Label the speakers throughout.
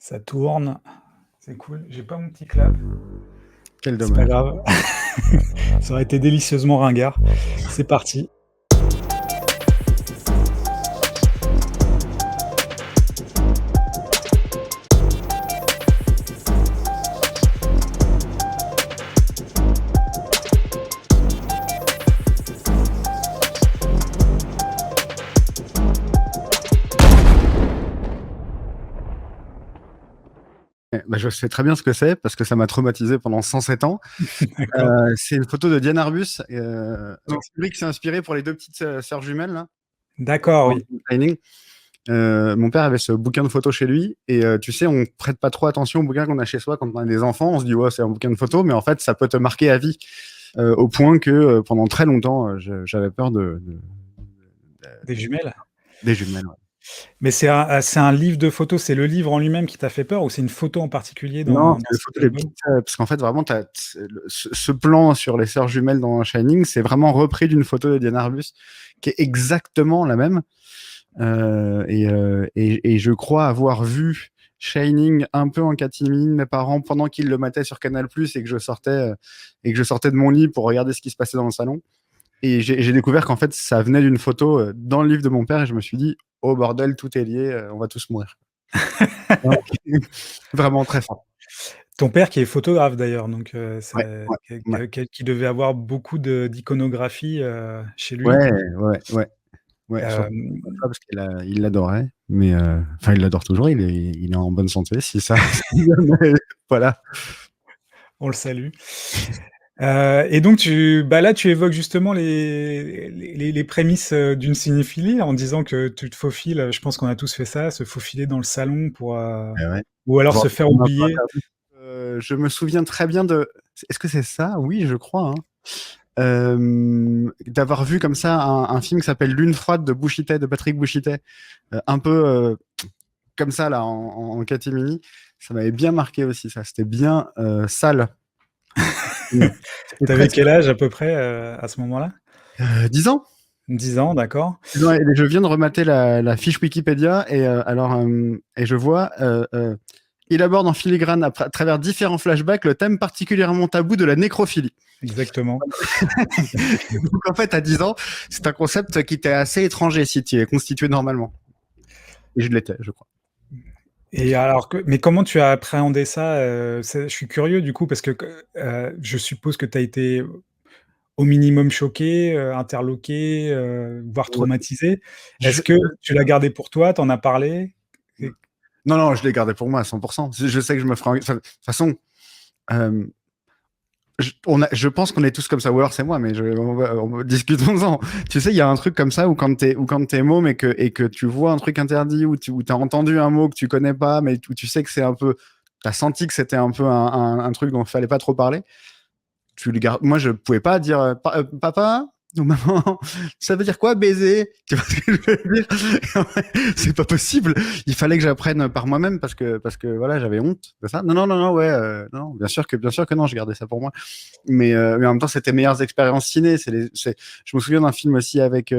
Speaker 1: Ça tourne, c'est cool. J'ai pas mon petit clap.
Speaker 2: Quel
Speaker 1: C'est pas
Speaker 2: dommage.
Speaker 1: grave. Ça aurait été délicieusement ringard. C'est parti.
Speaker 2: Bah, je sais très bien ce que c'est parce que ça m'a traumatisé pendant 107 ans.
Speaker 1: D'accord.
Speaker 2: C'est une photo de Diane Arbus. C'est lui qui s'est inspiré pour les deux petites sœurs jumelles là.
Speaker 1: D'accord, oui.
Speaker 2: Shining. Mon père avait ce bouquin de photos chez lui et tu sais, on prête pas trop attention au bouquin qu'on a chez soi quand on a des enfants. On se dit ouais, c'est un bouquin de photos, mais en fait, ça peut te marquer à vie au point que pendant très longtemps, j'avais peur
Speaker 1: Des jumelles.
Speaker 2: des jumelles. Ouais.
Speaker 1: Mais c'est un livre de photos, c'est le livre en lui-même qui t'a fait peur ou c'est une photo en particulier
Speaker 2: Non,
Speaker 1: dans
Speaker 2: c'est les
Speaker 1: cet
Speaker 2: photos des
Speaker 1: album?
Speaker 2: petites parce qu'en fait, vraiment, ce plan sur les sœurs jumelles dans Shining, c'est vraiment repris d'une photo de Diane Arbus qui est exactement la même. Et je crois avoir vu Shining un peu en catimini mes parents pendant qu'ils le mataient sur Canal+ et que je sortais de mon lit pour regarder ce qui se passait dans le salon. Et j'ai découvert qu'en fait, ça venait d'une photo dans le livre de mon père et je me suis dit, oh bordel, tout est lié, on va tous mourir. Vraiment très fort.
Speaker 1: Ton père qui est photographe d'ailleurs, donc
Speaker 2: Ouais, ouais, ouais.
Speaker 1: qui devait avoir beaucoup d'iconographie chez lui.
Speaker 2: Ouais, ouais, ouais. Ouais, surtout
Speaker 1: Hem,
Speaker 2: parce qu'il l'adorait, mais enfin, il l'adore toujours, il est en bonne santé, si ça mais voilà.
Speaker 1: on le salue. Et donc là, tu évoques justement les prémices d'une cinéphilie en disant que tu te faufiles. Je pense qu'on a tous fait ça, se faufiler dans le salon pour,
Speaker 2: Ouais, ouais.
Speaker 1: ou alors
Speaker 2: Voir
Speaker 1: se
Speaker 2: des
Speaker 1: faire
Speaker 2: films un peu
Speaker 1: oublier.
Speaker 2: interdits. Je me souviens très bien de est-ce que c'est ça? Oui, je crois, hein. D'avoir vu comme ça un film qui s'appelle Lune froide de Bouchittet, de Patrick Bouchittet, un peu comme ça là en catimini. Ça m'avait bien marqué aussi ça. C'était bien sale. C'était très
Speaker 1: T'avais quel âge à peu près à ce moment-là?
Speaker 2: 10 ans.
Speaker 1: 10 ans, d'accord.
Speaker 2: 10 ans, et je viens de remater la fiche Wikipédia et je vois il aborde en filigrane à travers différents flashbacks le thème particulièrement tabou de la nécrophilie.
Speaker 1: Exactement.
Speaker 2: Donc en fait, à 10 ans, c'est un concept qui t'est assez étranger si tu es constitué normalement. Et je l'étais, je crois.
Speaker 1: Et alors mais comment tu as appréhendé ça? Je suis curieux du coup parce que je suppose que tu as été au minimum choqué, interloqué, voire
Speaker 2: Ouais.
Speaker 1: traumatisé.
Speaker 2: Je-
Speaker 1: Est-ce que tu l'as gardé pour toi? Tu en as parlé? Et
Speaker 2: Non, non, je l'ai gardé pour moi à 100%. Je sais que je me ferai. Enfin, de toute façon, euh, je pense qu'on est tous comme ça, ou alors c'est moi, mais discutons-en. Tu sais, il y a un truc comme ça où quand t'es môme et que tu vois un truc interdit, ou t'as entendu un mot que tu connais pas, mais où tu sais que c'est un peu. T'as senti que c'était un peu un truc dont il fallait pas trop parler. Tu le gardes. Moi, je pouvais pas dire papa ou maman, ça veut dire quoi baiser? Tu vois ce que je veux dire? C'est pas possible. Il fallait que j'apprenne par moi-même parce que voilà, j'avais honte de ça. Non, non, non, non, ouais, non, bien sûr que non, je gardais ça pour moi. Mais en même temps, c'était meilleures expériences ciné. Je me souviens d'un film aussi avec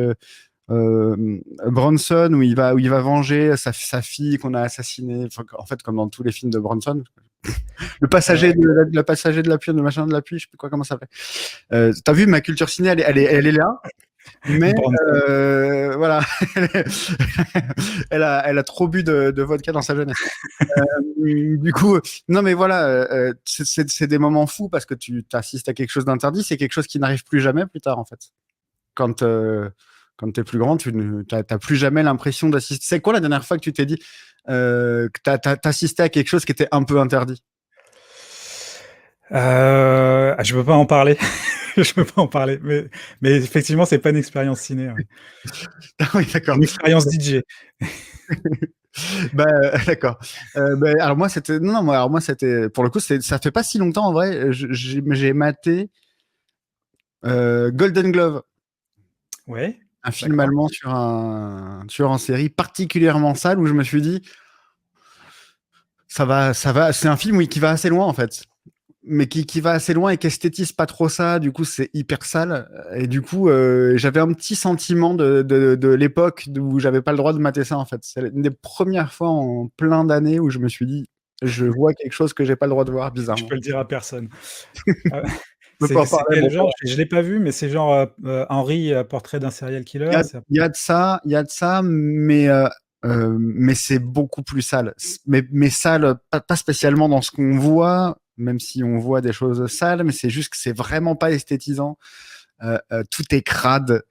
Speaker 2: Bronson où il va venger sa fille qu'on a assassinée. Enfin, en fait, comme dans tous les films de Bronson. Le passager le passager de la pluie, le machin de la pluie, je sais plus quoi, comment ça s'appelle. T'as vu, ma culture ciné, elle est là, mais
Speaker 1: Bronson.
Speaker 2: voilà, elle a trop bu de vodka dans sa jeunesse. Du coup, non, mais voilà, c'est des moments fous parce que tu assistes à quelque chose d'interdit, c'est quelque chose qui n'arrive plus jamais plus tard, en fait. Quand quand t'es plus grand, tu t'as plus jamais l'impression d'assister. C'est quoi la dernière fois que tu t'es dit que t'assistais à quelque chose qui était un peu interdit?
Speaker 1: Je peux pas en parler. Je peux pas en parler, mais effectivement, c'est pas une expérience ciné, ouais.
Speaker 2: Ah oui,
Speaker 1: C'est
Speaker 2: d'accord.
Speaker 1: une expérience DJ.
Speaker 2: Bah, d'accord. Bah, alors moi c'était non, non, moi alors moi c'était pour le coup ça fait pas si longtemps en vrai. J'ai maté Golden Glove,
Speaker 1: Ouais,
Speaker 2: un film
Speaker 1: d'accord.
Speaker 2: allemand sur un tueur en série particulièrement sale où je me suis dit ça va. C'est un film oui qui va assez loin en fait, mais qui va assez loin et qui esthétise pas trop ça. Du coup c'est hyper sale et du coup j'avais un petit sentiment de l'époque où j'avais pas le droit de mater ça en fait. C'est une des premières fois en plein d'années où je me suis dit je vois quelque chose que j'ai pas le droit de voir,
Speaker 1: Tu peux
Speaker 2: bizarrement.
Speaker 1: le dire à personne. Heu,
Speaker 2: Je peux pas en
Speaker 1: c'est
Speaker 2: parler à
Speaker 1: quel
Speaker 2: mon
Speaker 1: genre?
Speaker 2: frère.
Speaker 1: Je l'ai pas vu, mais c'est genre, Henry, Portrait d'un serial killer, c'est
Speaker 2: Il y a de ça, il y a de ça, mais c'est beaucoup plus sale. Mais sale, pas spécialement dans ce qu'on voit, même si on voit des choses sales, mais c'est juste que c'est vraiment pas esthétisant. Tout est crade.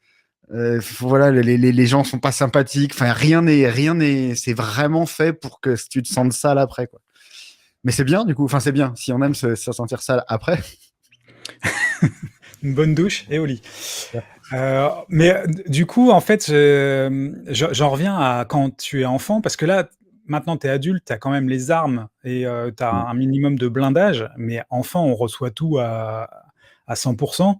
Speaker 2: Voilà, les gens sont pas sympathiques. Enfin, rien n'est, c'est vraiment fait pour que tu te sentes sale après, quoi. Mais c'est bien, du coup. Enfin, c'est bien. Si on aime se sentir sale après.
Speaker 1: une bonne douche et au lit. Mais du coup, en fait, j'en reviens à quand tu es enfant, parce que là, maintenant, tu es adulte, tu as quand même les armes et tu as un minimum de blindage, mais enfant, on reçoit tout à 100%.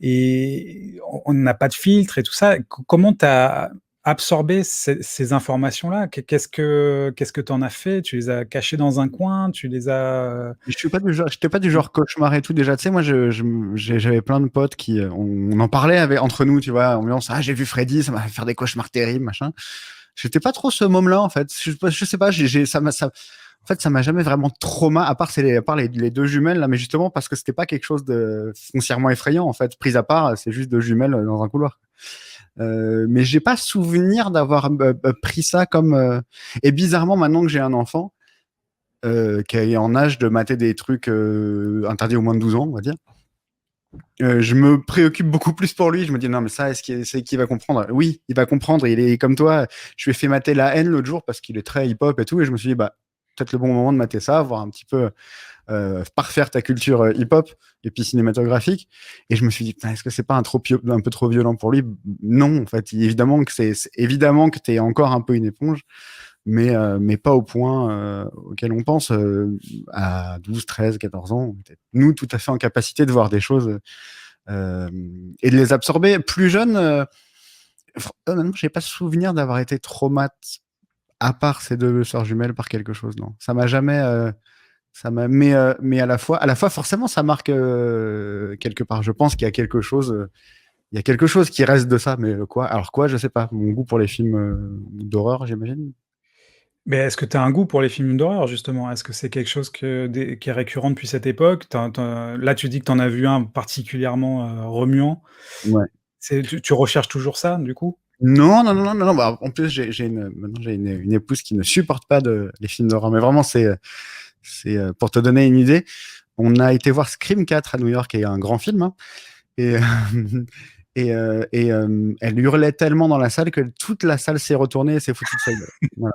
Speaker 1: Et on n'a pas de filtre et tout ça. Comment tu as absorbé ces informations-là? Qu'est-ce que tu en as fait? Tu les as cachées dans un coin? Tu les as...
Speaker 2: Je suis pas du genre, j'étais pas du genre cauchemar et tout. Déjà, tu sais, moi, j'avais plein de potes qui, on en parlait entre nous, tu vois, on ah, j'ai vu Freddy, ça m'a fait faire des cauchemars terribles, machin. J'étais pas trop ce môme-là, en fait. Je sais pas, en fait, ça m'a jamais vraiment trauma, à part les deux jumelles, là, mais justement, parce que c'était pas quelque chose de foncièrement effrayant, en fait. Pris à part, c'est juste deux jumelles dans un couloir. Mais j'ai pas souvenir d'avoir pris ça comme, et bizarrement, maintenant que j'ai un enfant, qui est en âge de mater des trucs interdits aux moins de 12 ans, on va dire. Je me préoccupe beaucoup plus pour lui. Je me dis, non, mais ça, c'est qu'il va comprendre? Oui, il va comprendre. Il est comme toi. Je lui ai fait mater La Haine l'autre jour parce qu'il est très hip-hop et tout. Et je me suis dit, bah, peut-être le bon moment de mater ça, voir un petit peu parfaire ta culture hip-hop et puis cinématographique. Et je me suis dit, est-ce que c'est pas un peu trop violent pour lui? Non, en fait, évidemment que évidemment que t'es encore un peu une éponge, mais pas au point auquel on pense à 12, 13, 14 ans. On était, nous, tout à fait en capacité de voir des choses euh, et de les absorber. Plus jeune, honnêtement, j'ai pas souvenir d'avoir été traumatisé à part ces deux sœurs jumelles par quelque chose. Non, ça m'a jamais. Mais à la fois, forcément, ça marque quelque part. Je pense qu'il y a quelque chose. Il y a quelque chose qui reste de ça, mais quoi? Alors quoi? Je sais pas. Mon goût pour les films d'horreur, j'imagine.
Speaker 1: Mais est-ce que tu as un goût pour les films d'horreur, justement? Est-ce que c'est quelque chose qui est récurrent depuis cette époque? Là, tu dis que tu en as vu un particulièrement remuant.
Speaker 2: Ouais.
Speaker 1: Tu recherches toujours ça, du coup?
Speaker 2: Non, non, non, non, non. Bah, en plus, maintenant, j'ai une épouse qui ne supporte pas les films d'horreur. Mais vraiment, pour te donner une idée, on a été voir Scream 4 à New York, qui est un grand film, hein, et, elle hurlait tellement dans la salle que toute la salle s'est retournée et s'est foutue de sa gueule. Voilà.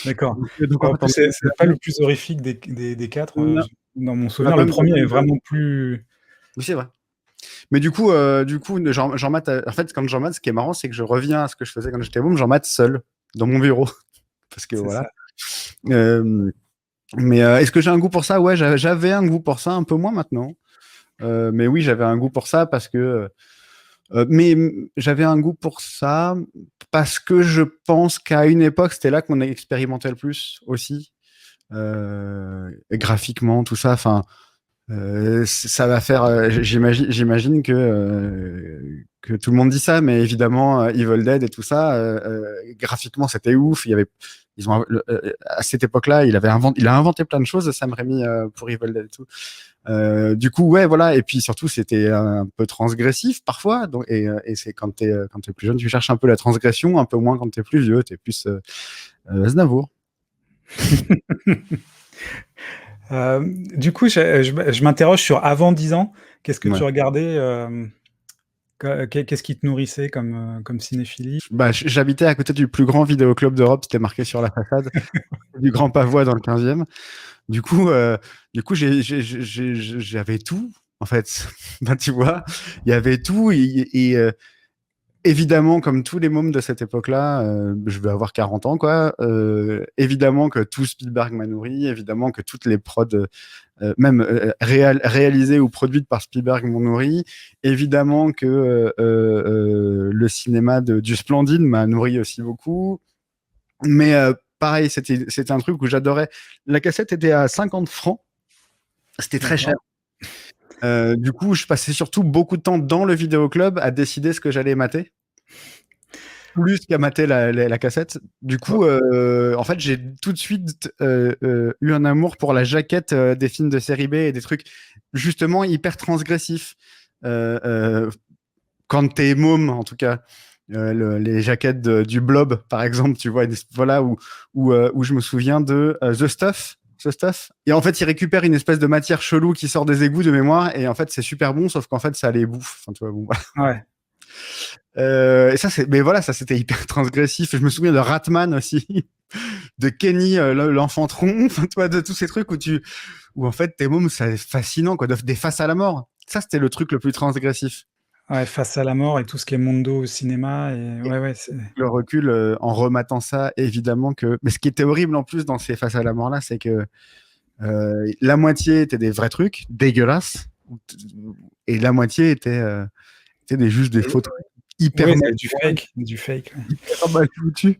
Speaker 1: D'accord.
Speaker 2: Donc,
Speaker 1: En
Speaker 2: en fait,
Speaker 1: plus, c'est pas le plus horrifique des 4.
Speaker 2: non,
Speaker 1: Dans mon
Speaker 2: bah,
Speaker 1: souvenir, le premier est vraiment plus...
Speaker 2: oui, c'est vrai. Mais du coup, j'en mate. En fait, quand j'en mate, ce qui est marrant, c'est que je reviens à ce que je faisais quand j'étais môme. J'en mate seul dans mon bureau, parce que
Speaker 1: C'est
Speaker 2: voilà.
Speaker 1: ça.
Speaker 2: Euh, mais est-ce que j'ai un goût pour ça? Ouais, j'avais un goût pour ça, un peu moins maintenant. Mais oui, j'avais un goût pour ça parce que. Mais j'avais un goût pour ça parce que je pense qu'à une époque, c'était là qu'on expérimentait le plus aussi. Et graphiquement, tout ça. Enfin, ça va faire. J'imagine que tout le monde dit ça, mais évidemment, Evil Dead et tout ça, graphiquement, c'était ouf. À cette époque-là, il a inventé plein de choses, Sam Raimi, pour Evil Dead et tout. Du coup, ouais, voilà. Et puis surtout, c'était un peu transgressif parfois. Donc, et c'est quand t'es plus jeune, tu cherches un peu la transgression, un peu moins quand t'es plus vieux, t'es plus Aznavour.
Speaker 1: Du coup, je m'interroge sur avant 10 ans. Qu'est-ce que
Speaker 2: Ouais.
Speaker 1: tu regardais? Qu'est-ce qui te nourrissait comme cinéphilie?
Speaker 2: Bah, j'habitais à côté du plus grand vidéoclub d'Europe, c'était marqué sur la façade, du Grand Pavois dans le 15e. Du coup, j'avais tout, en fait. Ben, tu vois, il y avait tout. Évidemment, comme tous les mômes de cette époque-là, je vais avoir 40 ans, quoi. Évidemment que tout Spielberg m'a nourri, évidemment que toutes les prods, même réalisées ou produites par Spielberg m'ont nourri. Évidemment que le cinéma du Splendide m'a nourri aussi beaucoup. Mais pareil, c'était un truc où j'adorais. La cassette était à 50 francs, c'était très cher.
Speaker 1: D'accord.
Speaker 2: Du coup, je passais surtout beaucoup de temps dans le vidéoclub à décider ce que j'allais mater. plus qu'à mater la cassette. Du coup, en fait, j'ai tout de suite eu un amour pour la jaquette des films de série B et des trucs justement hyper transgressifs. Euh, euh, quand t'es môme, en tout cas, les jaquettes du Blob, par exemple, tu vois, voilà, où je me souviens de The Stuff. The Stuff. Et en fait, il récupère une espèce de matière chelou qui sort des égouts de mémoire, et en fait, c'est super bon, sauf qu'en fait, ça les bouffe. Enfin, tu vois, bon, voilà.
Speaker 1: Ouais.
Speaker 2: Et ça, mais voilà, ça c'était hyper transgressif. Je me souviens de Ratman aussi, de Kenny, l'enfant tronc, enfin, toi, de tous ces trucs où en fait, tes mômes, c'est fascinant, quoi, des faces à la mort. Ça, c'était le truc le plus transgressif.
Speaker 1: Ouais, Face à la mort et tout ce qui est Mondo au cinéma. Et
Speaker 2: Et
Speaker 1: ouais, ouais, c'est.
Speaker 2: le recul, en rematant ça, évidemment que. Mais ce qui était horrible en plus dans ces faces à la mort là, c'est que la moitié étaient des vrais trucs dégueulasses, et la moitié étaient juste des faux trucs hyper
Speaker 1: Oui,
Speaker 2: mal
Speaker 1: c'est du fake, du fake. Ouais.
Speaker 2: hyper mal foutus.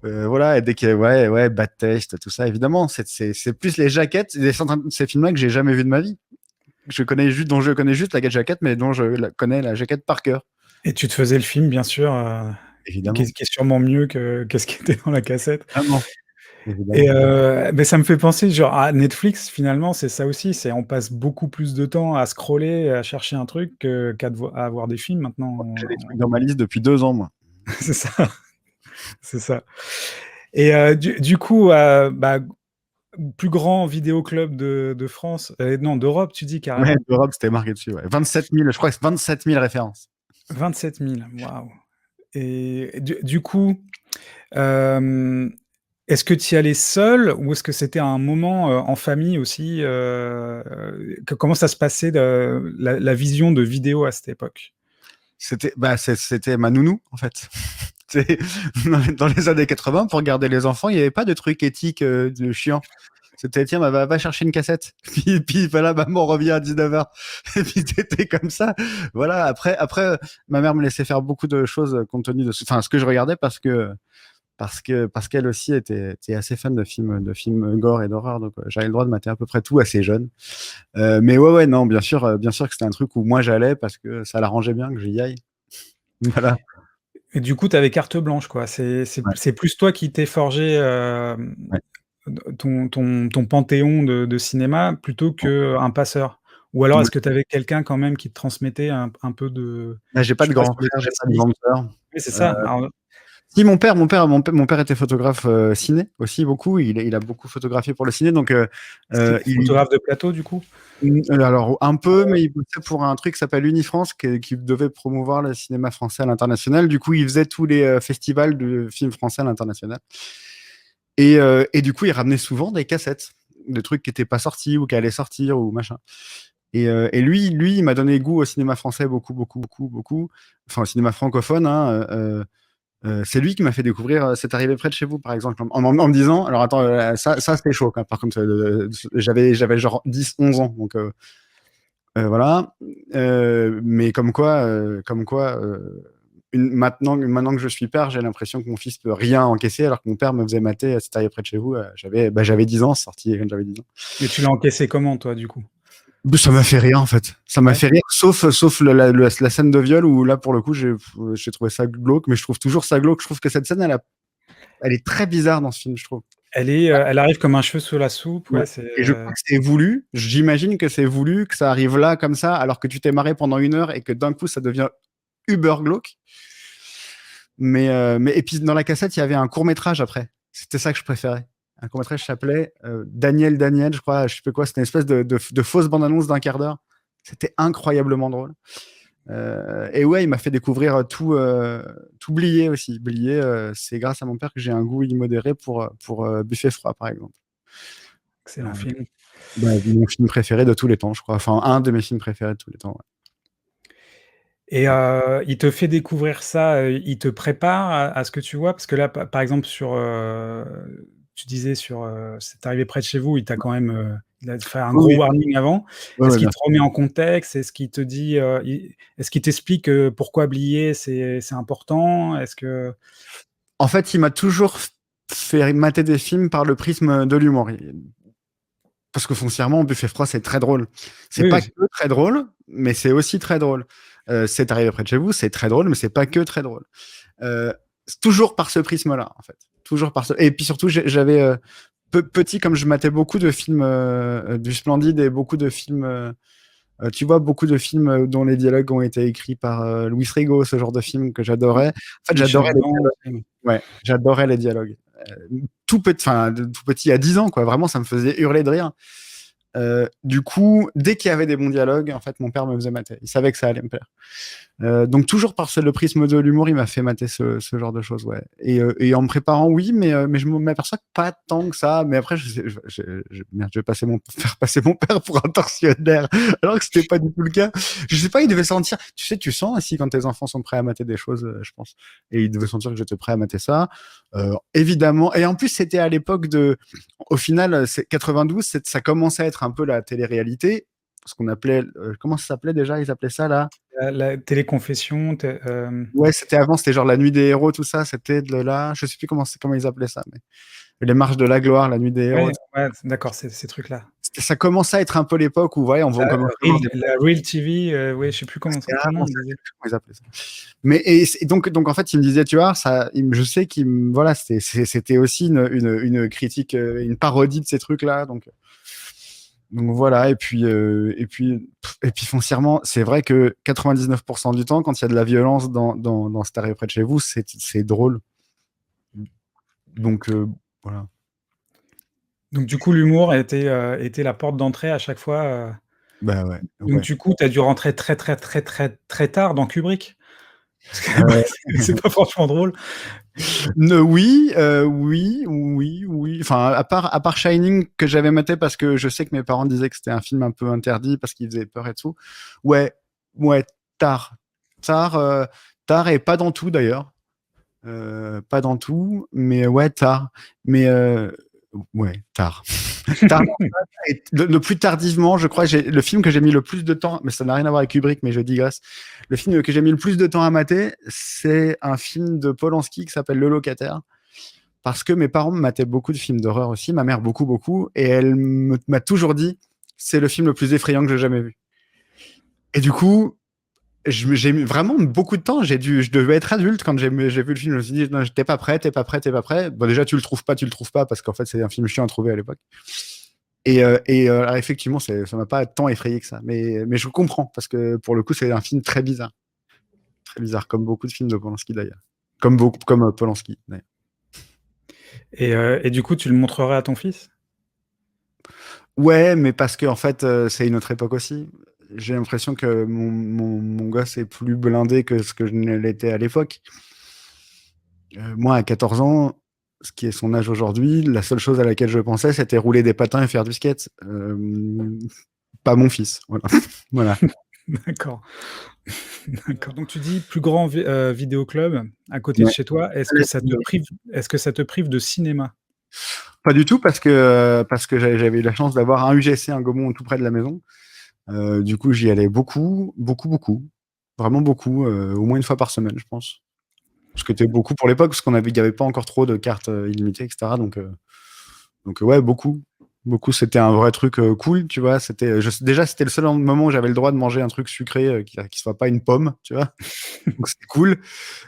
Speaker 2: Voilà, et dès que, ouais, Bad Taste, tout ça, évidemment, c'est plus les jaquettes, ces films-là que j'ai jamais vus de ma vie. Dont je connais juste la jaquette, mais dont connais la jaquette par cœur,
Speaker 1: Et tu te faisais le film, bien sûr,
Speaker 2: évidemment.
Speaker 1: qui est sûrement mieux que ce qui était dans la cassette.
Speaker 2: Évidemment,
Speaker 1: Et
Speaker 2: évidemment.
Speaker 1: mais ça me fait penser, genre, à Netflix, finalement, c'est ça aussi. C'est on passe beaucoup plus de temps à scroller, à chercher un truc à voir des films maintenant.
Speaker 2: J'ai des trucs dans ma liste depuis 2 ans, moi.
Speaker 1: C'est ça, c'est ça. Et du coup, bah, plus grand vidéoclub de France, non, d'Europe, tu dis
Speaker 2: Ouais,
Speaker 1: carrément.
Speaker 2: l'Europe, c'était marqué dessus, ouais. 27 000, je crois que c'est 27 000 références.
Speaker 1: 27 000, waouh. Et du coup, euh, est-ce que tu y allais seul ou est-ce que c'était un moment en famille aussi comment ça se passait la vision de vidéo à cette époque?
Speaker 2: C'était ma nounou, en fait. Dans les années 80, pour garder les enfants, il n'y avait pas de truc éthique de chiant. C'était, tiens, bah, va chercher une cassette. Puis voilà, maman revient à 19h. Et puis c'était comme ça. Voilà, après, ma mère me laissait faire beaucoup de choses compte tenu de ce que je regardais parce qu'elle aussi était assez fan de films gore et d'horreur. Donc, j'avais le droit de mater à peu près tout assez jeune. Mais ouais, non, bien sûr que c'était un truc où moi j'allais parce que ça l'arrangeait bien que j'y aille. Voilà.
Speaker 1: Et du coup, tu avais carte blanche, quoi.
Speaker 2: Ouais,
Speaker 1: C'est plus toi qui t'es forgé
Speaker 2: ouais.
Speaker 1: ton panthéon de cinéma plutôt qu'un passeur. Ou alors,
Speaker 2: Ouais.
Speaker 1: est-ce que tu avais quelqu'un quand même qui te transmettait un peu de,
Speaker 2: Là, j'ai pas
Speaker 1: je
Speaker 2: de
Speaker 1: sais pas,
Speaker 2: grand
Speaker 1: sur les
Speaker 2: frère, j'ai pas de
Speaker 1: classiques?
Speaker 2: grande sœur.
Speaker 1: Oui, c'est
Speaker 2: Euh,
Speaker 1: ça. Alors,
Speaker 2: Si mon père était photographe ciné aussi beaucoup. Il a beaucoup photographié pour le ciné, donc
Speaker 1: c'était
Speaker 2: il,
Speaker 1: photographe de plateau, du coup?
Speaker 2: alors un peu, mais il bossait pour un truc qui s'appelle Unifrance, qui devait promouvoir le cinéma français à l'international. Du coup, il faisait tous les festivals de films français à l'international. Et du coup, il ramenait souvent des cassettes, de trucs qui n'étaient pas sortis ou qui allaient sortir ou machin. Et lui, il m'a donné goût au cinéma français beaucoup, beaucoup, beaucoup, beaucoup. Enfin, au cinéma francophone, hein. C'est lui qui m'a fait découvrir C'est arrivé près de chez vous, par exemple, en me disant, alors attends, ça c'était chaud, hein, par contre, j'avais genre 10, 11 ans, donc voilà. Mais maintenant que je suis père, j'ai l'impression que mon fils peut rien encaisser, alors que mon père me faisait mater C'est arrivé près de chez vous. J'avais 10 ans, c'est sorti quand j'avais 10 ans.
Speaker 1: Et tu l'as encaissé comment, toi, du coup?
Speaker 2: Mais ça m'a fait rire, en fait. Ça m'a
Speaker 1: Ouais.
Speaker 2: fait rire, sauf la scène de viol où là, pour le coup, j'ai trouvé ça glauque, mais je trouve toujours ça glauque. Je trouve que cette scène, elle est très bizarre dans ce film, je trouve.
Speaker 1: Elle arrive comme un cheveu sous la soupe,
Speaker 2: Ouais.
Speaker 1: ouais, c'est,
Speaker 2: Et je crois que c'est voulu. J'imagine que c'est voulu, que ça arrive là, comme ça, alors que tu t'es marré pendant 1 heure et que d'un coup, ça devient uber glauque. Et puis dans la cassette, il y avait un court-métrage après. C'était ça que je préférais. Un court-métrage qui s'appelait Daniel, je crois, je sais pas quoi. C'était une espèce de fausse bande-annonce d'1 quart d'heure. C'était incroyablement drôle. Et ouais, il m'a fait découvrir tout Blié aussi. Blié, c'est grâce à mon père que j'ai un goût immodéré pour Buffet froid, par exemple.
Speaker 1: excellent
Speaker 2: Euh,
Speaker 1: film.
Speaker 2: Mon film préféré de tous les temps, je crois. Enfin, un de mes films préférés de tous les temps. Ouais.
Speaker 1: Et il te fait découvrir ça, il te prépare à ce que tu vois? Parce que là, par exemple, tu disais sur, «C'est arrivé près de chez vous», il t'a quand même, il a fait un
Speaker 2: Oui,
Speaker 1: gros
Speaker 2: oui,
Speaker 1: warning avant.
Speaker 2: ouais,
Speaker 1: Est-ce
Speaker 2: ouais,
Speaker 1: qu'il
Speaker 2: bien
Speaker 1: te
Speaker 2: sûr.
Speaker 1: remet en contexte? Est-ce qu'il te dit, est-ce qu'il t'explique, pourquoi Blier c'est important? Est-ce que
Speaker 2: En fait, il m'a toujours fait mater des films par le prisme de l'humour. Parce que foncièrement, Buffet froid, c'est très drôle. C'est
Speaker 1: oui,
Speaker 2: pas
Speaker 1: oui,
Speaker 2: que très drôle, mais c'est aussi très drôle. C'est arrivé près de chez vous, c'est très drôle, mais c'est pas que très drôle. C'est toujours par ce prisme-là, en fait. Toujours par ce... Et puis surtout, j'avais petit, comme je matais beaucoup de films du Splendide et beaucoup de films, tu vois, beaucoup de films dont les dialogues ont été écrits par Luis Rigo, ce genre de film que j'adorais. En fait,
Speaker 1: Michel
Speaker 2: j'adorais les
Speaker 1: Blanc
Speaker 2: dialogues.
Speaker 1: aussi.
Speaker 2: Ouais, j'adorais les dialogues. Tout petit, enfin, tout petit à 10 ans, quoi. Vraiment, ça me faisait hurler de rire. Du coup, dès qu'il y avait des bons dialogues, en fait, mon père me faisait mater. Il savait que ça allait me plaire. Donc toujours par le prisme de l'humour, il m'a fait mater ce genre de choses, ouais. Et en me préparant, oui, mais je m'aperçois que pas tant que ça. Mais après, merde, je vais faire passer mon père pour un tortionnaire, alors que c'était pas du tout le cas. Je sais pas, il devait sentir. Tu sais, tu sens aussi quand tes enfants sont prêts à mater des choses, je pense. Et il devait sentir que j'étais prêt à mater ça. Évidemment. Et en plus, c'était à l'époque de. Au final, c'est 92, ça commençait à être un peu la télé-réalité. Ce qu'on appelait. Comment ça s'appelait déjà? Ils appelaient ça là.
Speaker 1: La téléconfession,
Speaker 2: Ouais, c'était avant, c'était genre la nuit des héros, tout ça, c'était de là, je sais plus comment ils appelaient ça, mais les marches de la gloire, la nuit des héros.
Speaker 1: ouais, ouais, d'accord, ces trucs-là.
Speaker 2: Ça commençait à être un peu l'époque où, ouais, on commençait à avoir des.
Speaker 1: La Real TV, ouais, je sais plus comment
Speaker 2: Comment
Speaker 1: on disait.
Speaker 2: ils appelaient ça. Mais donc en fait, il me disait, tu vois, ça, je sais voilà, c'était aussi une critique, une parodie de ces trucs-là, donc voilà, et puis foncièrement, c'est vrai que 99% du temps, quand il y a de la violence dans cet arrêt près de chez vous, c'est drôle. Donc voilà.
Speaker 1: Donc du coup, l'humour était la porte d'entrée à chaque fois.
Speaker 2: Bah ouais,
Speaker 1: Donc
Speaker 2: ouais.
Speaker 1: du coup, tu as dû rentrer très, très, très, très, très tard dans Kubrick? Parce que
Speaker 2: Euh,
Speaker 1: c'est pas franchement drôle.
Speaker 2: oui, oui. Enfin, à part Shining que j'avais maté parce que je sais que mes parents disaient que c'était un film un peu interdit parce qu'il faisait peur et tout. Ouais, ouais, tard, tard, tard et pas dans tout d'ailleurs. Pas dans tout, mais ouais, tard. Mais ouais, tard. Tard. Et le plus tardivement, je crois, le film que j'ai mis le plus de temps, mais ça n'a rien à voir avec Kubrick, mais je digresse. Le film que j'ai mis le plus de temps à mater, c'est un film de Polanski qui s'appelle Le Locataire. Parce que mes parents me mataient beaucoup de films d'horreur aussi, ma mère beaucoup, beaucoup, et elle m'a toujours dit, c'est le film le plus effrayant que j'ai jamais vu. Et du coup, j'ai mis vraiment beaucoup de temps. Je devais être adulte quand j'ai vu le film. Je me suis dit, non, t'es pas prêt, t'es pas prêt, t'es pas prêt. Bon, déjà, tu le trouves pas, parce qu'en fait, c'est un film chiant à trouver à l'époque. Alors, effectivement, ça m'a pas tant effrayé que ça. Mais je comprends, parce que pour le coup, c'est un film très bizarre. Très bizarre, comme beaucoup de films de Polanski d'ailleurs. Comme Polanski d'ailleurs.
Speaker 1: Et du coup, tu le montrerais à ton fils?
Speaker 2: Ouais, mais parce que en fait, c'est une autre époque aussi. J'ai l'impression que mon gosse est plus blindé que ce que je ne l'étais à l'époque. Moi, à 14 ans, ce qui est son âge aujourd'hui, la seule chose à laquelle je pensais, c'était rouler des patins et faire du skate. Pas mon fils. Voilà. Voilà.
Speaker 1: D'accord. D'accord. Donc tu dis plus grand vidéoclub à côté de
Speaker 2: Ouais.
Speaker 1: chez toi. Est-ce que ça te prive de cinéma?
Speaker 2: Pas du tout, parce que j'avais eu la chance d'avoir un UGC, un Gaumont tout près de la maison. Du coup, j'y allais beaucoup, beaucoup, beaucoup. Vraiment beaucoup, au moins une fois par semaine, je pense. Ce qui était beaucoup pour l'époque, parce il n'y avait pas encore trop de cartes illimitées, etc. Donc ouais, beaucoup. Beaucoup, c'était un vrai truc cool, tu vois. Déjà, c'était le seul moment où j'avais le droit de manger un truc sucré qui soit pas une pomme, tu vois. Donc c'était cool.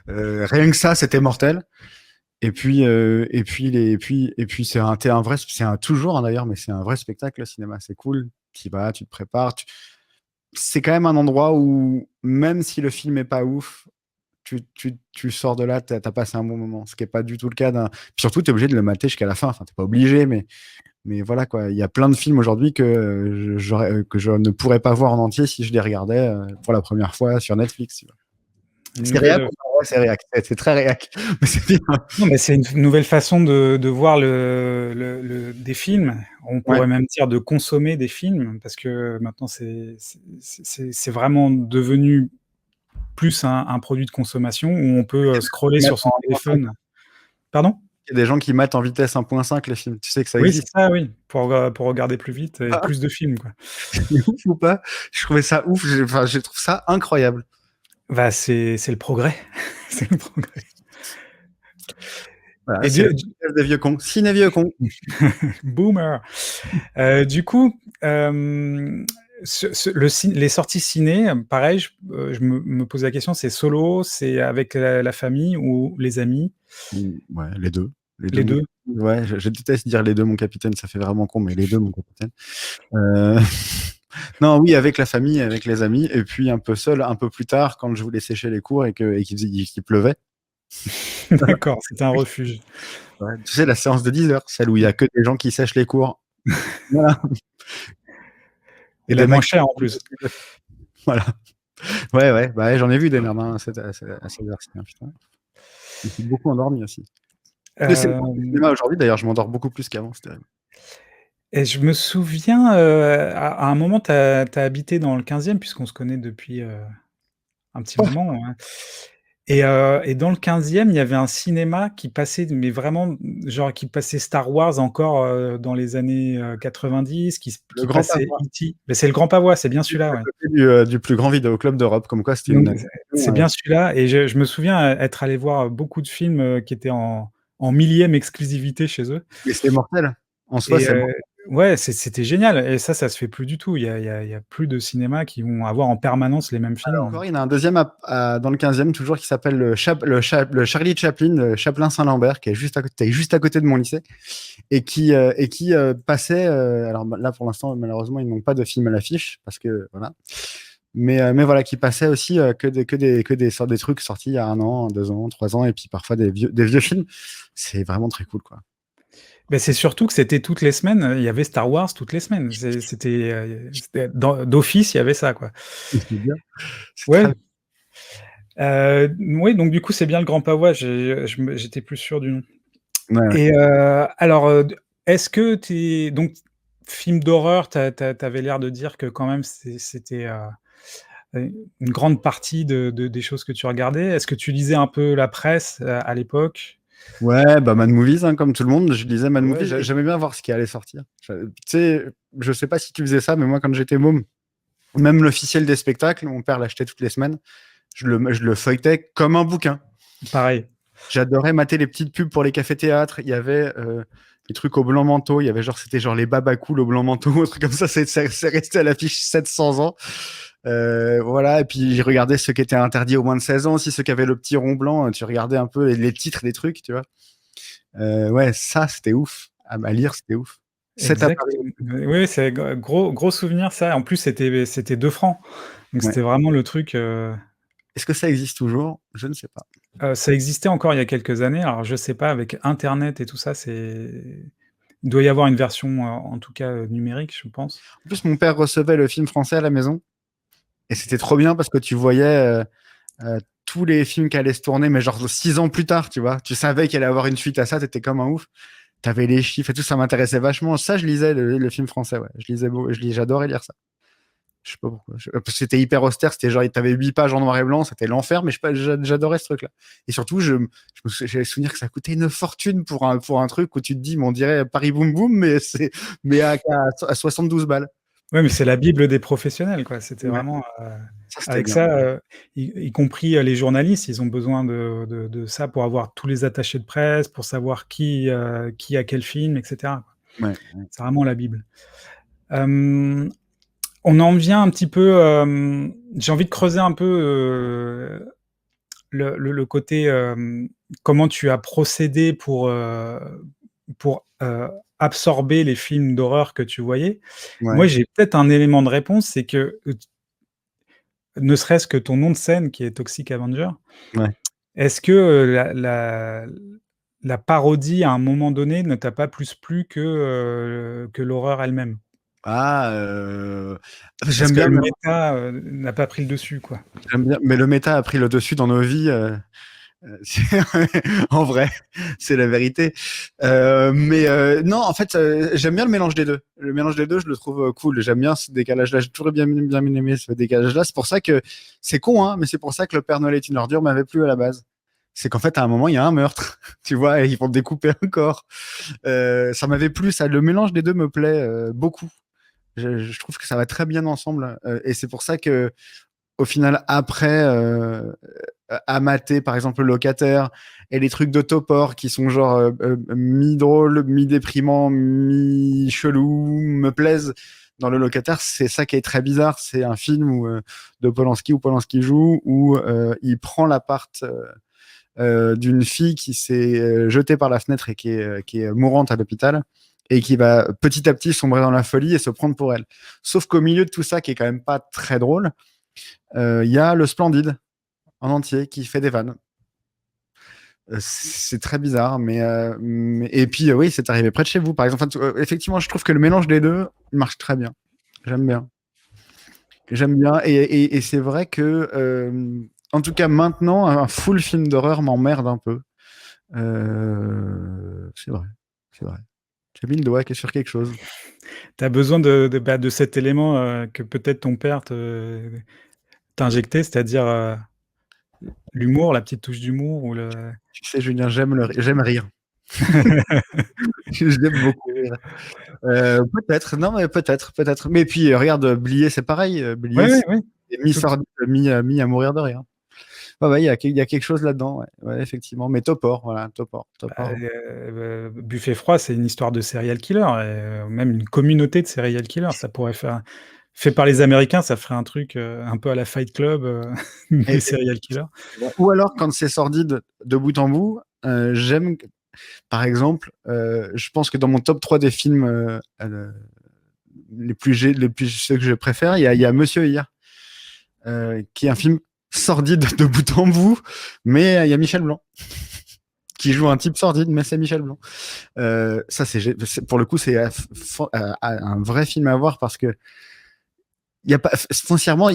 Speaker 2: Rien que ça, c'était mortel. Et puis c'est toujours d'ailleurs, mais c'est un vrai spectacle, le cinéma. C'est cool. Tu y vas, tu te prépares. C'est quand même un endroit où, même si le film est pas ouf, tu sors de là, t'as passé un bon moment. Ce qui est pas du tout le cas d'un. Puis surtout, t'es obligé de le mater jusqu'à la fin. Enfin, t'es pas obligé, mais voilà quoi. Il y a plein de films aujourd'hui que je ne pourrais pas voir en entier si je les regardais pour la première fois sur Netflix. Tu vois.
Speaker 1: Une
Speaker 2: C'est réac,
Speaker 1: nouvelle,
Speaker 2: ouais, c'est réac. C'est très réac. Mais c'est bien.
Speaker 1: non, mais c'est une nouvelle façon de voir des films. On
Speaker 2: Ouais.
Speaker 1: pourrait même dire de consommer des films, parce que maintenant c'est vraiment devenu plus un produit de consommation où on peut scroller sur son téléphone. Pardon?
Speaker 2: Il y a des gens qui matent en vitesse 1.5 les films. Tu sais que ça
Speaker 1: Oui, c'est
Speaker 2: existe.
Speaker 1: ça, oui, pour regarder plus vite et plus de films, quoi.
Speaker 2: C'est ouf ou pas? Je trouvais ça ouf. Enfin, je trouve ça incroyable.
Speaker 1: Bah, c'est le progrès. C'est le progrès.
Speaker 2: Voilà,
Speaker 1: Et
Speaker 2: c'est
Speaker 1: du
Speaker 2: le podcast des vieux cons. Ciné vieux cons.
Speaker 1: boomer. Du coup, hem, Les sorties ciné, pareil, je me pose la question, c'est solo, c'est avec la famille ou les amis?
Speaker 2: Ouais, les deux. Les deux,
Speaker 1: Les
Speaker 2: mon
Speaker 1: 2?
Speaker 2: capitaine. Ouais, je déteste dire les deux, mon capitaine, ça fait vraiment con, mais les deux, mon capitaine. Euh, Non, oui, avec la famille, avec les amis, et puis un peu seul, un peu plus tard, quand je voulais sécher les cours qu'il pleuvait.
Speaker 1: D'accord, c'était un refuge.
Speaker 2: Ouais, tu sais, la séance de 10 heures, celle où il y a que des gens qui sèchent les cours. Voilà.
Speaker 1: Et
Speaker 2: Et
Speaker 1: la
Speaker 2: des
Speaker 1: moins
Speaker 2: mecs.
Speaker 1: chère en plus.
Speaker 2: Voilà. Ouais, ouais, bah, ouais, j'en ai vu des merdes hein, à cette heure-ci, hein, putain. Je me suis beaucoup endormi aussi. Le
Speaker 1: Hem
Speaker 2: cinéma aujourd'hui, d'ailleurs, je m'endors beaucoup plus qu'avant, c'est terrible.
Speaker 1: Et je me souviens, à un moment, tu as habité dans le 15e puisqu'on se connaît depuis, un petit
Speaker 2: Ouais,
Speaker 1: moment, hein. Et dans le 15e, il y avait un cinéma qui passait, mais vraiment, genre qui passait Star Wars encore, dans les années, 90,
Speaker 2: le
Speaker 1: qui
Speaker 2: Grand
Speaker 1: passait
Speaker 2: Pavois,
Speaker 1: E.T. Mais c'est le Grand Pavois, c'est bien
Speaker 2: juste
Speaker 1: celui-là,
Speaker 2: à
Speaker 1: ouais.
Speaker 2: côté du plus grand vidéoclub d'Europe, comme quoi c'était
Speaker 1: Donc
Speaker 2: une
Speaker 1: c'est bien celui-là et je me souviens être allé voir beaucoup de films, qui étaient en 1000e exclusivité chez eux.
Speaker 2: mais c'est mortel. En soi,
Speaker 1: Et
Speaker 2: c'est mortel.
Speaker 1: ouais, c'était génial et ça se fait plus du tout. Il y a plus de cinémas qui vont avoir en permanence les mêmes films.
Speaker 2: Encore, il y en a un deuxième dans le 15e, toujours, qui s'appelle le Charlie Chaplin, le Chaplin Saint-Lambert, qui est juste à côté de mon lycée, et qui passait. Alors là, pour l'instant, malheureusement, ils n'ont pas de film à l'affiche, parce que voilà. Mais voilà, qui passait aussi que des trucs sortis il y a 1 an, 2 ans, 3 ans, et puis parfois des vieux films. C'est vraiment très cool, quoi.
Speaker 1: Beh, c'est surtout que c'était toutes les semaines, il y avait Star Wars toutes les semaines. C'était d'office, il y avait ça, quoi.
Speaker 2: C'est bien, c'est très
Speaker 1: Ouais,
Speaker 2: bien.
Speaker 1: oui, donc du coup, c'est bien le Grand Pavois, j'étais plus sûr du nom.
Speaker 2: Ouais, ouais.
Speaker 1: Et alors, est-ce que tu es donc film d'horreur, tu avais l'air de dire que quand même c'était, une grande partie des choses que tu regardais. Est-ce que tu lisais un peu la presse, à l'époque?
Speaker 2: Ouais, bah Mad Movies, hein, comme tout le monde, je lisais Mad
Speaker 1: Ouais,
Speaker 2: Movies. J'aimais bien voir ce qui allait sortir. Tu sais, je sais pas si tu faisais ça, mais moi, quand j'étais môme, même l'officiel des spectacles, mon père l'achetait toutes les semaines. Je le feuilletais comme un bouquin.
Speaker 1: pareil.
Speaker 2: J'adorais mater les petites pubs pour les cafés-théâtres. Il y avait les trucs au blanc manteau. Il y avait c'était genre les babacools au blanc manteau, un truc comme ça. C'est resté à l'affiche 700 ans. Voilà. Et puis, j'ai regardé ceux qui étaient interdits aux moins de 16 ans aussi, ceux qui avaient le petit rond blanc. Tu regardais un peu les titres des trucs, tu vois. Ouais, ça, c'était ouf. À lire, c'était ouf. Cet
Speaker 1: Exact.
Speaker 2: appareil.
Speaker 1: Oui, c'est gros souvenir ça. En plus, c'était 2 francs. Donc
Speaker 2: Ouais.
Speaker 1: c'était vraiment le truc,
Speaker 2: Est-ce que ça existe toujours? Je ne sais pas.
Speaker 1: ça existait encore il y a quelques années. Alors je sais pas avec internet et tout ça, il doit y avoir une version, en tout cas, numérique, je pense.
Speaker 2: En plus, mon père recevait le film français à la maison. Et c'était trop bien parce que tu voyais tous les films qui allaient se tourner, mais genre 6 ans plus tard, tu vois. Tu savais qu'il allait avoir une suite à ça, t'étais comme un ouf. T'avais les chiffres et tout, ça m'intéressait vachement. Ça, je lisais le film français, ouais. J'adorais lire ça. Je sais pas pourquoi. Parce que c'était hyper austère, c'était genre, t'avais 8 pages en noir et blanc, c'était l'enfer, mais je sais pas, j'adorais ce truc-là. Et surtout, j'avais souvenir que ça coûtait une fortune pour un truc où tu te dis, mais on dirait Paris Boom Boom, mais à 72 balles.
Speaker 1: Ouais, mais c'est la bible des professionnels, quoi. C'était
Speaker 2: Ouais,
Speaker 1: vraiment,
Speaker 2: ça c'était
Speaker 1: avec
Speaker 2: bien.
Speaker 1: ça, y compris, les journalistes, ils ont besoin de ça pour avoir tous les attachés de presse, pour savoir qui a quel film et cetera.
Speaker 2: Ouais.
Speaker 1: C'est vraiment la bible. Hem, on en vient un petit peu, j'ai envie de creuser un peu, le côté, comment tu as procédé pour, absorber les films d'horreur que tu voyais. Moi,
Speaker 2: Ouais.
Speaker 1: j'ai peut-être un élément de réponse, c'est que, ne serait-ce que ton nom de scène qui est Toxic Avenger,
Speaker 2: Ouais.
Speaker 1: est-ce que, la parodie à un moment donné ne t'a pas plus plu que l'horreur elle-même?
Speaker 2: Ah,
Speaker 1: Est-ce
Speaker 2: j'aime
Speaker 1: que
Speaker 2: bien,
Speaker 1: le
Speaker 2: mais
Speaker 1: méta, n'a pas pris le dessus, quoi?
Speaker 2: le méta a pris le dessus dans nos vies. C'est- en vrai, c'est la vérité. Mais non, en fait, j'aime bien le mélange des deux. Le mélange des deux, je le trouve cool. J'aime bien ce décalage-là. J'ai toujours bien aimé ce décalage-là. C'est pour ça que c'est con, hein, mais c'est pour ça que le Père Noël est une ordure m'avait plu à la base. C'est qu'en fait, à un moment, il y a un meurtre, tu vois, et ils vont découper un corps. Ça m'avait plu, ça. Le mélange des deux me plaît beaucoup. Je trouve que ça va très bien ensemble, et c'est pour ça que au final, après, à mater, par exemple, le locataire et les trucs de Topor qui sont genre mi-drôle, mi-déprimant, mi-chelou, me plaisent. dans Le Locataire, c'est ça qui est très bizarre. C'est un film de Polanski où Polanski joue, où il prend l'appart d'une fille qui s'est jetée par la fenêtre et qui est mourante à l'hôpital et qui va petit à petit sombrer dans la folie et se prendre pour elle. Sauf qu'au milieu de tout ça, qui est quand même pas très drôle, il y a le Splendide en entier qui fait des vannes. C'est très bizarre, et puis oui, c'est arrivé près de chez vous, par exemple. Enfin, effectivement, je trouve que le mélange des deux marche très bien. J'aime bien. J'aime bien, et c'est vrai que, en tout cas maintenant, un full film d'horreur m'emmerde un peu. C'est vrai, c'est vrai. J'ai mis le doigt sur quelque chose.
Speaker 1: Tu as besoin de cet élément, que peut-être ton père t'injectait, c'est-à-dire, l'humour, la petite touche d'humour ou le
Speaker 2: Tu sais, Julien, j'aime rire. J'aime beaucoup rire. Peut-être, non, mais peut-être. Mais puis, regarde, Blier, c'est pareil.
Speaker 1: ouais,
Speaker 2: Blier,
Speaker 1: ouais,
Speaker 2: c'est
Speaker 1: ouais, tout
Speaker 2: mi-sordide, mi à mourir de rire. Ouais, ouais, il y a quelque chose là-dedans, ouais. Ouais, effectivement. Mais Topor, voilà,
Speaker 1: bah,
Speaker 2: Topor.
Speaker 1: Buffet froid, c'est une histoire de serial killer et même une communauté de serial killers. Ça pourrait faire fait par les Américains, ça ferait un truc, un peu à la Fight Club,
Speaker 2: Et-
Speaker 1: des serial killers.
Speaker 2: ou alors, quand c'est sordide de bout en bout, j'aime, par exemple, je pense que dans mon top 3 des films les plus ceux que je préfère, il y a Monsieur Hier, qui est un film sordide de bout en bout, mais il y a Michel Blanc qui joue un type sordide, mais c'est Michel Blanc. Ça, pour le coup, c'est un vrai film à voir parce que il y a pas, foncièrement,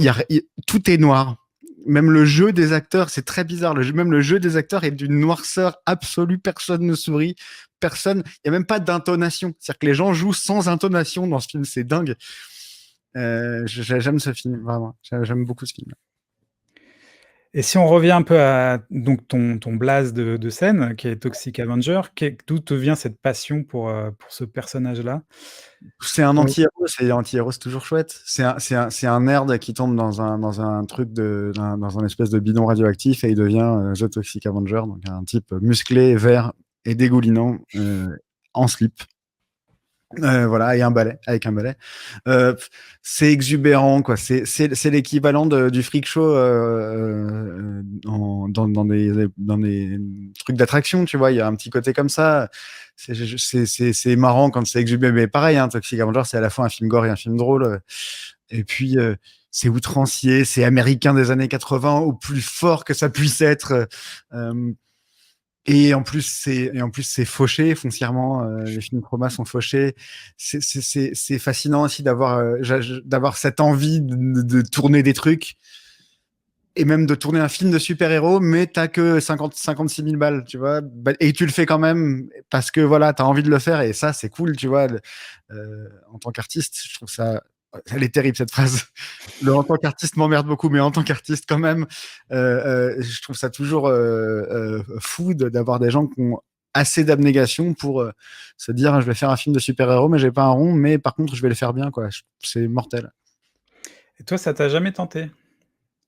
Speaker 2: tout est noir. Même le jeu des acteurs, c'est très bizarre. Même le jeu des acteurs est d'une noirceur absolue. Personne ne sourit. Personne. Il y a même pas d'intonation. C'est-à-dire que les gens jouent sans intonation dans ce film. C'est dingue. J'aime ce film, vraiment. J'aime beaucoup ce film.
Speaker 1: Et si on revient un peu à donc ton blaze de scène qui est Toxic Avenger, d'où te vient cette passion pour ce personnage-là?
Speaker 2: C'est un
Speaker 1: Heu,
Speaker 2: anti-héros, c'est toujours chouette. C'est un nerd qui tombe dans un truc dans un espèce de bidon radioactif et il devient The Toxic Avenger, donc un type musclé, vert et dégoulinant, en slip. Voilà, et un balai, avec un balai. C'est exubérant, quoi. C'est l'équivalent du freak show dans des trucs d'attraction, tu vois. Il y a un petit côté comme ça. C'est marrant quand c'est exubérant. Mais pareil, hein, Toxic Avenger, c'est à la fois un film gore et un film drôle. Et puis, c'est outrancier, c'est américain des années 80 au plus fort que ça puisse être. Euh, et en plus, c'est fauché foncièrement. Les films trauma sont fauchés. C'est fascinant aussi d'avoir cette envie de tourner des trucs et même de tourner un film de super-héros, mais t'as que 56 000 balles, tu vois. Et tu le fais quand même parce que voilà, t'as envie de le faire et ça, c'est cool, tu vois. En tant qu'artiste, je trouve ça. Elle est terrible cette phrase. Le en tant qu'artiste m'emmerde beaucoup, mais en tant qu'artiste quand même, je trouve ça toujours fou d'avoir des gens qui ont assez d'abnégation pour se dire je vais faire un film de super-héros, mais j'ai pas un rond, mais par contre je vais le faire bien, quoi. C'est mortel.
Speaker 1: et toi, ça t'a jamais tenté?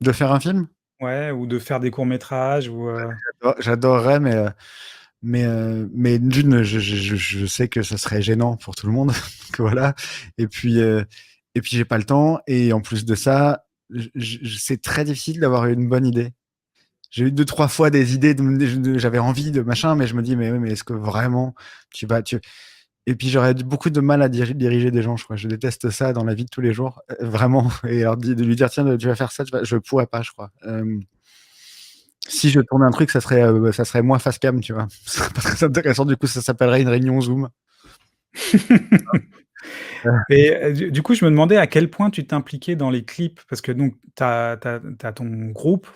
Speaker 2: De faire un film,
Speaker 1: Ouais, ou de faire des courts métrages ou
Speaker 2: j'adorerais, mais d'une, je sais que ça serait gênant pour tout le monde, que voilà. Et puis, euh, et puis j'ai pas le temps. Et en plus de ça, c'est très difficile d'avoir une bonne idée. J'ai eu deux, trois fois des idées, j'avais envie de machin, mais je me dis, mais est-ce que vraiment tu. Et puis j'aurais beaucoup de mal à diriger des gens, je crois. Je déteste ça dans la vie de tous les jours, vraiment. Et alors de lui dire, tiens, tu vas faire ça, je pourrais pas, je crois. Si je tournais un truc, ça serait moins face cam, tu vois. Ce serait pas très intéressant. Du coup, ça s'appellerait une réunion Zoom.
Speaker 1: et du coup, je me demandais à quel point tu t'impliquais dans les clips? Parce que donc tu as ton groupe,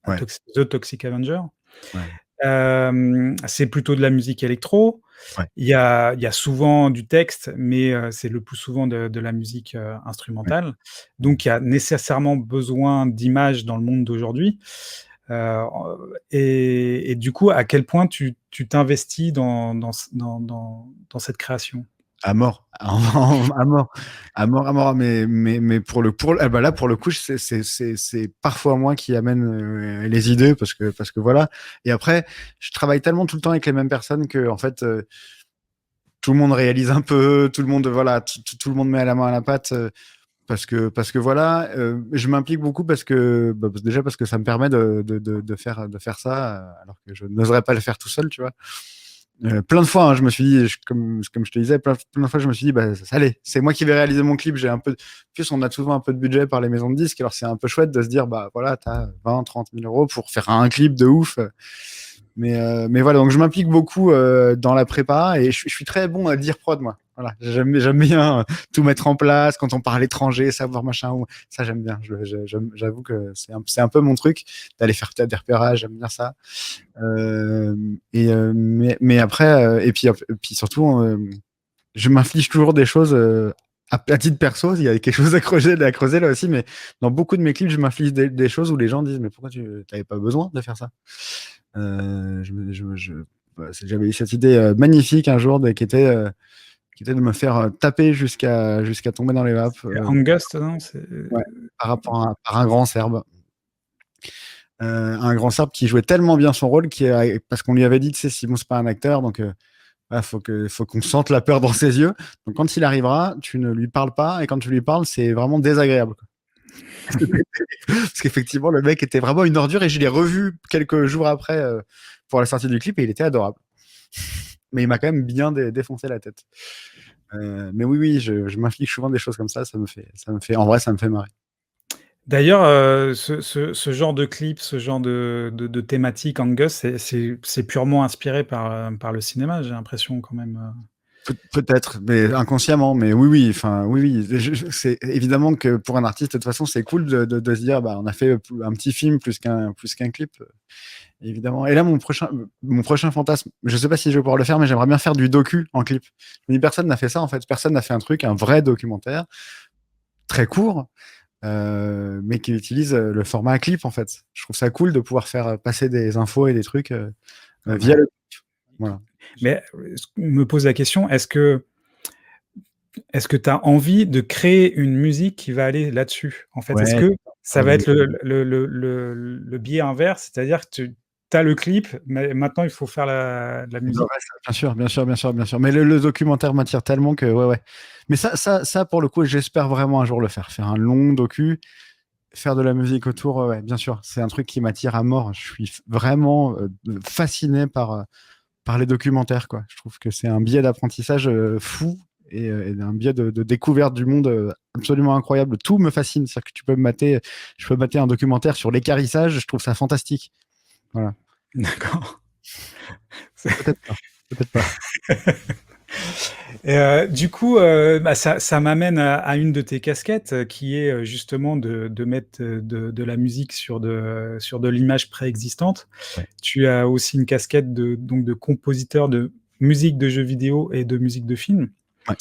Speaker 2: Ouais,
Speaker 1: The Toxic Avenger.
Speaker 2: ouais,
Speaker 1: C'est plutôt de la musique électro.
Speaker 2: ouais,
Speaker 1: Il y a souvent du texte, mais c'est le plus souvent de la musique,
Speaker 2: ouais.
Speaker 1: instrumentale. Donc il y a nécessairement besoin d'images dans le monde d'aujourd'hui. Heu, et du coup, à quel point tu t'investis dans cette création?
Speaker 2: À mort, à mort, à mort. Mais ah bah là, pour le coup, c'est parfois moi qui amène les idées parce que voilà. Et après, je travaille tellement tout le temps avec les mêmes personnes que en fait, tout le monde réalise un peu, tout le monde, voilà, tout le monde met la main à la pâte. Parce que voilà, je m'implique beaucoup déjà parce que ça me permet de faire ça, alors que je n'oserais pas le faire tout seul, tu vois. Plein de fois, hein, je me suis dit, comme je te disais, plein de fois, je me suis dit, bah, allez, c'est moi qui vais réaliser mon clip. J'ai un peu, en plus, on a souvent un peu de budget par les maisons de disques, alors c'est un peu chouette de se dire, bah voilà, t'as 20, 30 000 euros pour faire un clip de ouf. Mais voilà, donc je m'implique beaucoup dans la prépa et je suis très bon à dire prod, moi. Voilà, j'aime bien tout mettre en place quand on part à l'étranger, savoir machin. Ça, j'aime bien. J'avoue que c'est un peu mon truc d'aller faire peut-être des repérages, j'aime bien ça. Mais après, et puis surtout, je m'inflige toujours des choses à titre perso. Il y a quelque chose à creuser là aussi, mais dans beaucoup de mes clips, je m'inflige des choses où les gens disent, mais pourquoi tu n'avais pas besoin de faire ça? J'avais eu cette idée magnifique un jour qui était de me faire taper jusqu'à tomber dans les vapes.
Speaker 1: Angust, non?
Speaker 2: Ouais, par un grand Serbe. Un grand Serbe qui jouait tellement bien son rôle parce qu'on lui avait dit, tu sais, Simon, c'est pas un acteur, donc faut qu'on sente la peur dans ses yeux. Donc quand il arrivera, tu ne lui parles pas, et quand tu lui parles, c'est vraiment désagréable, quoi. Parce qu'effectivement, le mec était vraiment une ordure, et je l'ai revu quelques jours après pour la sortie du clip, et il était adorable. Mais il m'a quand même bien défoncé la tête. Mais oui, je m'inflige souvent des choses comme ça. En vrai, ça me fait marrer.
Speaker 1: D'ailleurs, ce genre de clip, ce genre de thématique Angus, c'est purement inspiré par le cinéma, j'ai l'impression quand même.
Speaker 2: Peut-être, mais inconsciemment. Mais oui, enfin, oui. C'est évidemment que pour un artiste, de toute façon, c'est cool de se dire, bah, on a fait un petit film plus qu'un clip, évidemment. Et là, mon prochain fantasme, je sais pas si je vais pouvoir le faire, mais j'aimerais bien faire du docu en clip. Mais personne n'a fait ça, en fait. Personne n'a fait un vrai documentaire, très court, mais qui utilise le format clip, en fait. Je trouve ça cool de pouvoir faire passer des infos et des trucs via
Speaker 1: Ouais.
Speaker 2: le clip. Voilà.
Speaker 1: Mais je me pose la question, est-ce que tu as envie de créer une musique qui va aller là-dessus? En fait, est-ce
Speaker 2: Ouais.
Speaker 1: que ça va être le biais inverse? C'est-à-dire que tu as le clip, mais maintenant il faut faire la
Speaker 2: Le
Speaker 1: musique?
Speaker 2: reste, bien sûr, bien sûr, bien sûr, bien sûr. Mais le documentaire m'attire tellement que, ouais, ouais. Mais ça, pour le coup, j'espère vraiment un jour le faire. Faire un long docu, faire de la musique autour, ouais, bien sûr. C'est un truc qui m'attire à mort. Je suis vraiment fasciné par les documentaires, quoi. Je trouve que c'est un biais d'apprentissage fou et un biais de découverte du monde absolument incroyable. Tout me fascine. C'est-à-dire que je peux mater un documentaire sur l'équarrissage. Je trouve ça fantastique. Voilà.
Speaker 1: D'accord.
Speaker 2: Peut-être pas. Peut-être pas.
Speaker 1: Et du coup, bah, ça m'amène à une de tes casquettes, qui est, justement de mettre, de la musique sur de l'image préexistante.
Speaker 2: Ouais.
Speaker 1: Tu as aussi une casquette de compositeur de musique de jeux vidéo et de musique de film.
Speaker 2: Ouais.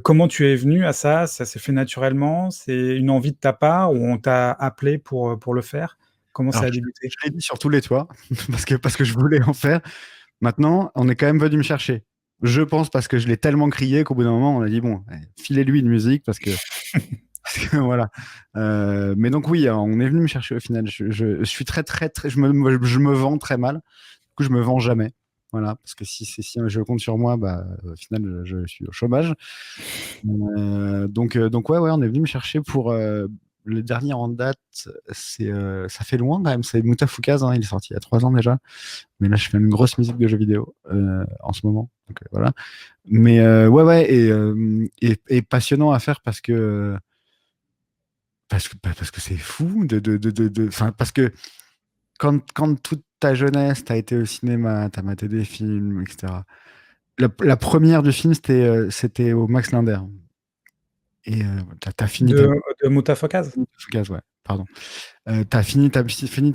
Speaker 1: Comment tu es venu à ça? Ça s'est fait naturellement? C'est une envie de ta part ou on t'a appelé pour le faire? Comment
Speaker 2: Alors,
Speaker 1: ça a débuté?
Speaker 2: je l'ai dit sur tous les toits parce que je voulais en faire. Maintenant, on est quand même venu me chercher. Je pense parce que je l'ai tellement crié qu'au bout d'un moment, on a dit bon, filez-lui une musique parce que voilà. Mais donc oui, on est venu me chercher au final. Je suis très très très, je me vends très mal. Du coup, je me vends jamais. Voilà, parce que si je compte sur moi, bah au final, je suis au chômage. Donc ouais, on est venu me chercher pour le dernier en date. Ça fait loin quand même. C'est Moutafoukaz, hein, il est sorti il y a 3 ans déjà. Mais là, je fais une grosse musique de jeux vidéo en ce moment. Donc voilà. Mais ouais, et passionnant à faire parce que c'est fou enfin, parce que quand toute ta jeunesse, t'as été au cinéma, t'as maté des films, etc. La première du film, c'était au Max Linder. Et t'as fini ta
Speaker 1: De Moutafoukaz?
Speaker 2: Moutafoukaz, ouais, pardon. T'as fini ta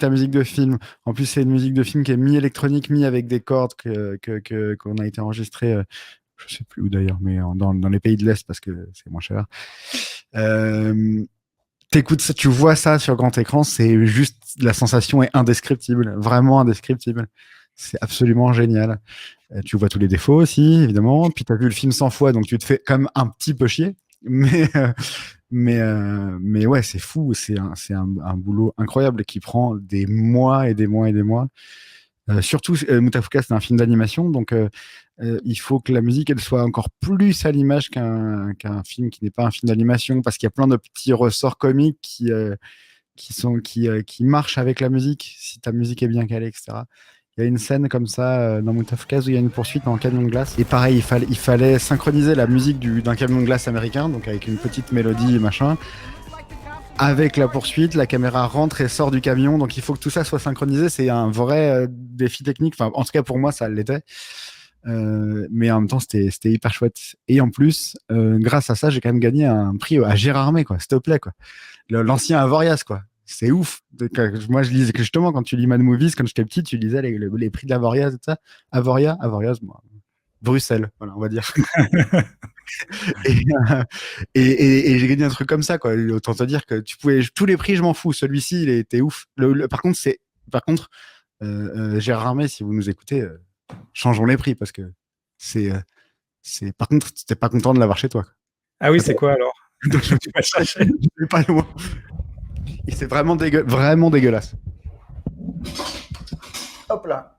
Speaker 2: musique de film. En plus, c'est une musique de film qui est mi-électronique, mi avec des cordes qu'on a été enregistré, je sais plus où d'ailleurs, mais dans les pays de l'Est parce que c'est moins cher. T'écoutes ça, tu vois ça sur grand écran, c'est juste, la sensation est indescriptible, vraiment indescriptible. C'est absolument génial. Tu vois tous les défauts aussi, évidemment. Puis t'as vu le film 100 fois, donc tu te fais quand même un petit peu chier. Mais, mais ouais, c'est fou. C'est un boulot incroyable qui prend des mois et des mois et des mois. Surtout, Moutafoukaz, c'est un film d'animation. Donc, il faut que la musique, elle soit encore plus à l'image qu'un film qui n'est pas un film d'animation, parce qu'il y a plein de petits ressorts comiques qui marchent avec la musique, si ta musique est bien calée, etc. Il y a une scène comme ça dans Mount of Case où il y a une poursuite en camion de glace. Et pareil, il fallait synchroniser la musique d'un camion de glace américain, donc avec une petite mélodie, machin, avec la poursuite. La caméra rentre et sort du camion, donc il faut que tout ça soit synchronisé. C'est un vrai défi technique. Enfin, en tout cas, pour moi, ça l'était. Mais en même temps, c'était hyper chouette. Et en plus, grâce à ça, j'ai quand même gagné un prix à Gérardmer, quoi. S'il te plaît, quoi. L'ancien Avoriaz, quoi. C'est ouf. Moi, je lisais que justement, quand tu lis Mad Movies, quand j'étais petit, tu lisais les prix de l'Avoriaz et tout ça. Avoriaz, moi. Bruxelles, voilà, on va dire. Et, et j'ai gagné un truc comme ça, quoi. Autant te dire que tu pouvais. Tous les prix, je m'en fous. Celui-ci, il était ouf. Par contre, Gérard Armé, si vous nous écoutez, changeons les prix parce que c'est. Par contre, t'es pas content de l'avoir chez toi, quoi.
Speaker 1: Ah oui, c'est quoi alors?
Speaker 2: Donc, je
Speaker 1: Tu vas chercher.
Speaker 2: vais pas loin. Et c'est vraiment dégueulasse.
Speaker 1: Hop là.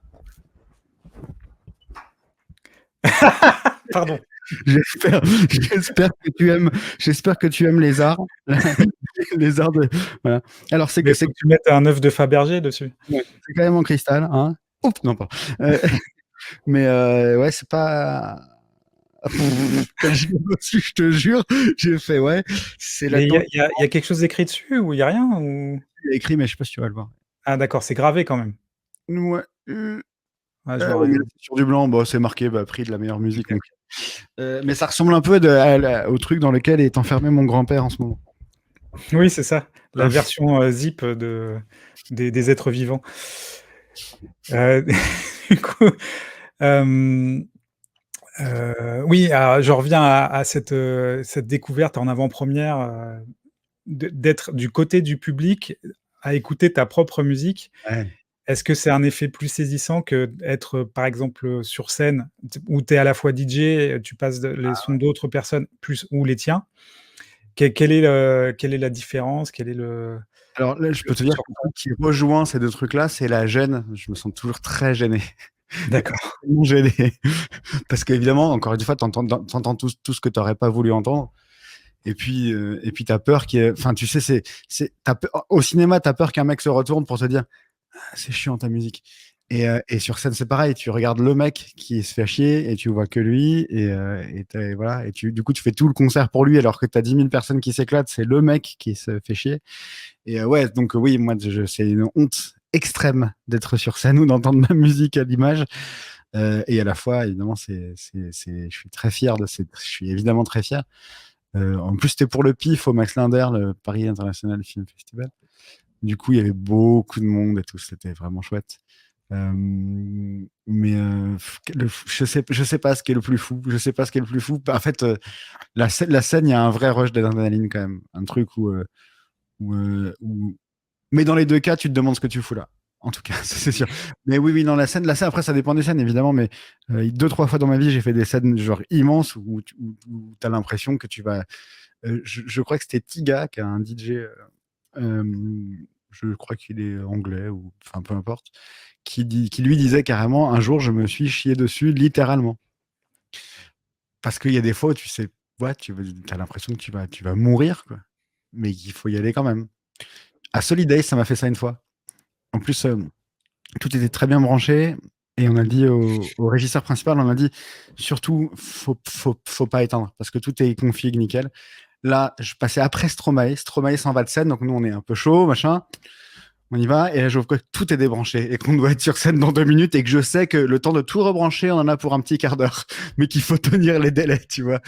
Speaker 1: Pardon.
Speaker 2: J'espère, j'espère que tu aimes les arts, les arts de, voilà. Alors
Speaker 1: Mais faut que tu mettes un œuf de Fabergé dessus.
Speaker 2: c'est quand même en cristal, hein. Oups, non pas. Mais ouais, c'est pas. Quand j'y ai reçu, je te jure, j'ai fait ouais, c'est
Speaker 1: Mais
Speaker 2: là-dedans.
Speaker 1: il y a quelque chose d'écrit dessus ou il y a rien ou...
Speaker 2: Il y a écrit, mais je sais pas si tu vas le voir.
Speaker 1: Ah d'accord, c'est gravé quand même.
Speaker 2: Ouais.
Speaker 1: Ah, je vois
Speaker 2: Ouais, mais
Speaker 1: rien.
Speaker 2: là, c'est sur du blanc, bah, c'est marqué prix de la meilleure musique. Donc. Mais ça ressemble un peu au truc dans lequel est enfermé mon grand-père en ce moment.
Speaker 1: Oui, c'est ça, la
Speaker 2: Hein.
Speaker 1: version zip des êtres vivants. Euh, du coup, euh, oui, alors, je reviens à cette découverte en avant-première, d'être du côté du public à écouter ta propre musique.
Speaker 2: Ouais.
Speaker 1: Est-ce que c'est un effet plus saisissant que être, par exemple, sur scène où tu es à la fois DJ, tu passes les sons d'autres personnes plus ou les tiens? Quelle est la différence? Quel est
Speaker 2: Alors là, je peux te dire
Speaker 1: sur
Speaker 2: qu'un truc qui rejoint ces deux trucs-là, c'est la gêne. Je me sens toujours très gêné.
Speaker 1: D'accord.
Speaker 2: Extrêmement gêné. Parce qu'évidemment, encore une fois, t'entends tout ce que t'aurais pas voulu entendre. Et puis t'as peur enfin, tu sais, au cinéma, t'as peur qu'un mec se retourne pour te dire, ah, c'est chiant ta musique. Et sur scène, c'est pareil. Tu regardes le mec qui se fait chier et tu vois que lui. Voilà. Du coup, tu fais tout le concert pour lui alors que t'as 10 000 personnes qui s'éclatent. C'est le mec qui se fait chier. Et ouais, donc oui, moi, c'est une honte extrême d'être sur scène ou d'entendre ma musique à l'image. Et à la fois, évidemment, je suis très fier je suis évidemment très fier. En plus, c'était pour le PIF au Max Linder, le Paris International Film Festival. Du coup, il y avait beaucoup de monde et tout, c'était vraiment chouette. Mais je sais pas ce qui est le plus fou. Je sais pas ce qui est le plus fou. En fait, la scène, il y a un vrai rush d'adrénaline quand même. Un truc où. Mais dans les deux cas, tu te demandes ce que tu fous là. En tout cas, c'est sûr. Mais oui, oui, dans la scène, après, ça dépend des scènes, évidemment. Mais 2, 3 fois dans ma vie, j'ai fait des scènes genre immenses où tu as l'impression que tu vas. Je crois que c'était Tiga, qui est un DJ. Je crois qu'il est anglais ou enfin peu importe, qui lui disait carrément un jour je me suis chié dessus littéralement. Parce qu'il y a des fois où tu sais, ouais, as l'impression que tu vas mourir, quoi. Mais il faut y aller quand même. À Solidays, ça m'a fait ça une fois. En plus, tout était très bien branché. Et on a dit au régisseur principal, on a dit surtout, faut pas éteindre parce que tout est config nickel. Là, je passais après Stromae. Stromae s'en va de scène, donc nous, on est un peu chaud, machin. On y va, et là, je vois que tout est débranché et qu'on doit être sur scène dans 2 minutes et que je sais que le temps de tout rebrancher, on en a pour un petit quart d'heure, mais qu'il faut tenir les délais, tu vois.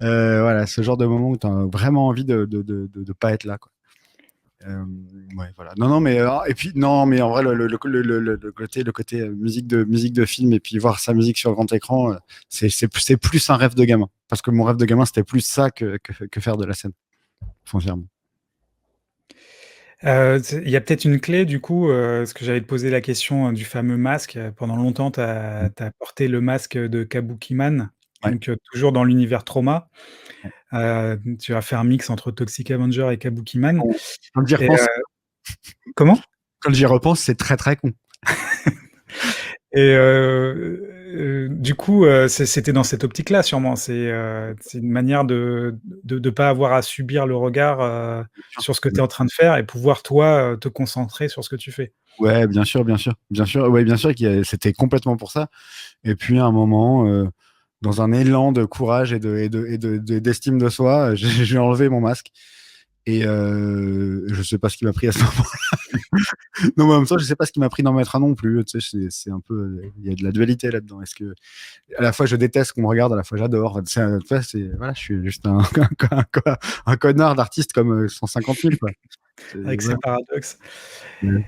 Speaker 2: Voilà, ce genre de moment où tu as vraiment envie de pas être là, quoi. Ouais, voilà. Non, non, mais et puis non, mais en vrai, le côté musique de film et puis voir sa musique sur grand écran, c'est plus un rêve de gamin. Parce que mon rêve de gamin, c'était plus ça que faire de la scène, foncièrement.
Speaker 1: Il y a peut-être une clé du coup, parce que j'allais te poser la question, du fameux masque. Pendant longtemps, tu as porté le masque de Kabukiman,
Speaker 2: Ouais.
Speaker 1: donc toujours dans l'univers trauma.
Speaker 2: Ouais.
Speaker 1: Tu as fait un mix entre Toxic Avenger et Kabukiman
Speaker 2: Quand j'y
Speaker 1: et
Speaker 2: repense,
Speaker 1: comment?
Speaker 2: quand j'y repense, c'est très très con.
Speaker 1: Et du coup, c'était dans cette optique-là, sûrement. C'est une manière de pas avoir à subir le regard sur ce que tu es en train de faire et pouvoir, toi, te concentrer sur ce que tu fais.
Speaker 2: Ouais, bien sûr, bien sûr, bien sûr. Ouais, bien sûr c'était complètement pour ça. Et puis à un moment, dans un élan de courage d'estime de soi, j'ai enlevé mon masque. Et je sais pas ce qui m'a pris à ce moment-là. Non, mais en même temps, je sais pas ce qui m'a pris d'en mettre un non plus. Tu sais, c'est un peu, il y a de la dualité là-dedans. Est-ce que à la fois je déteste qu'on me regarde, à la fois j'adore. Voilà, je suis juste un connard d'artiste comme 150 000 quoi.
Speaker 1: Avec ces
Speaker 2: Voilà.
Speaker 1: paradoxes.
Speaker 2: Ouais.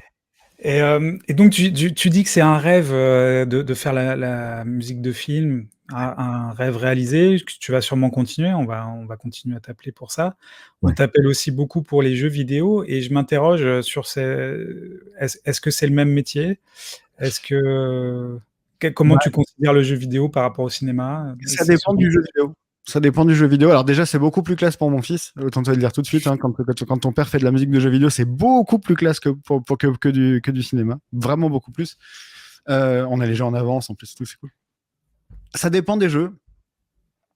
Speaker 1: Et donc, tu dis que c'est un rêve de faire la musique de film, un rêve réalisé, que tu vas sûrement continuer, on va continuer à t'appeler pour ça. On
Speaker 2: Ouais.
Speaker 1: t'appelle aussi beaucoup pour les jeux vidéo et je m'interroge sur est-ce que c'est le même métier? Est-ce que, comment tu considères le jeu vidéo par rapport au cinéma?
Speaker 2: Ça
Speaker 1: C'est
Speaker 2: dépend
Speaker 1: souvent.
Speaker 2: du jeu vidéo. Ça dépend du jeu vidéo. Alors déjà, c'est beaucoup plus classe pour mon fils. Autant te le dire tout de suite, hein, quand ton père fait de la musique de jeu vidéo, c'est beaucoup plus classe que du cinéma. Vraiment beaucoup plus. On a les jeux en avance, en plus, tout, c'est cool. Ça dépend des jeux.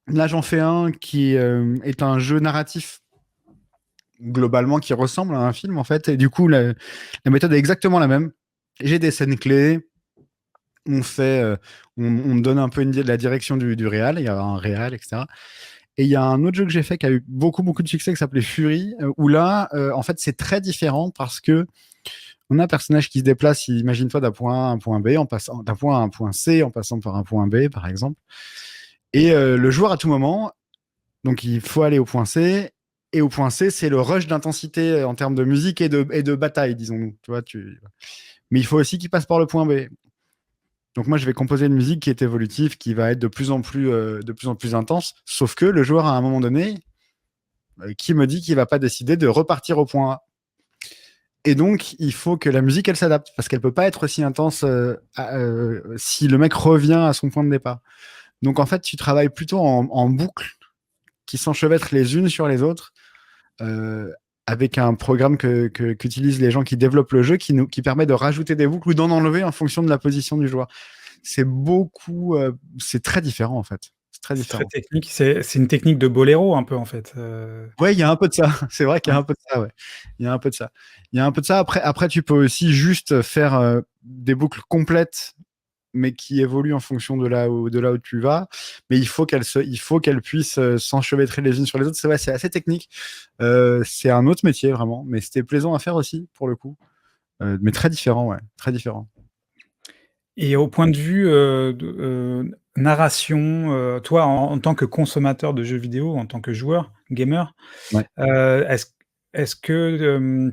Speaker 2: Là, j'en fais un qui est un jeu narratif, globalement, qui ressemble à un film, en fait. Et du coup, la méthode est exactement la même. J'ai des scènes clés. On fait, on me donne un peu la direction du réal. Il y a un réal, etc. Et il y a un autre jeu que j'ai fait qui a eu beaucoup, beaucoup de succès qui s'appelait Fury, où là, en fait, c'est très différent parce que on a un personnage qui se déplace, imagine-toi, d'un point A à un point B, en passant d'un point A à un point C, en passant par un point B, par exemple. Et le joueur, à tout moment, donc il faut aller au point C, et au point C, c'est le rush d'intensité en termes de musique et de bataille, disons-nous. Tu vois, mais il faut aussi qu'il passe par le point B. Donc moi, je vais composer une musique qui est évolutive, qui va être de plus en plus intense. Sauf que le joueur, à un moment donné, qui me dit qu'il va pas décider de repartir au point A. Et donc, il faut que la musique, elle s'adapte, parce qu'elle peut pas être aussi intense si le mec revient à son point de départ. Donc, en fait, tu travailles plutôt en boucle qui s'enchevêtrent les unes sur les autres, euh, avec un programme qu'utilisent les gens qui développent le jeu, qui permet de rajouter des boucles ou d'en enlever en fonction de la position du joueur. C'est très différent, en fait. C'est très
Speaker 1: C'est très
Speaker 2: différent.
Speaker 1: technique. C'est une technique de boléro un peu en fait.
Speaker 2: Ouais, il y a un peu de ça. C'est vrai qu'il y a
Speaker 1: Ouais.
Speaker 2: un peu de ça, ouais. Il y a un peu de ça. Il y a un peu de ça. Après, tu peux aussi juste faire des boucles complètes, mais qui évoluent en fonction de là où tu vas. Mais il faut qu'elles puissent s'enchevêtrer les unes sur les autres. C'est assez technique. C'est un autre métier, vraiment. Mais c'était plaisant à faire aussi, pour le coup. Mais très différent, ouais. Très différent.
Speaker 1: Et au point de vue, narration, toi en tant que consommateur de jeux vidéo, en tant que joueur, gamer,
Speaker 2: Ouais.
Speaker 1: est-ce que,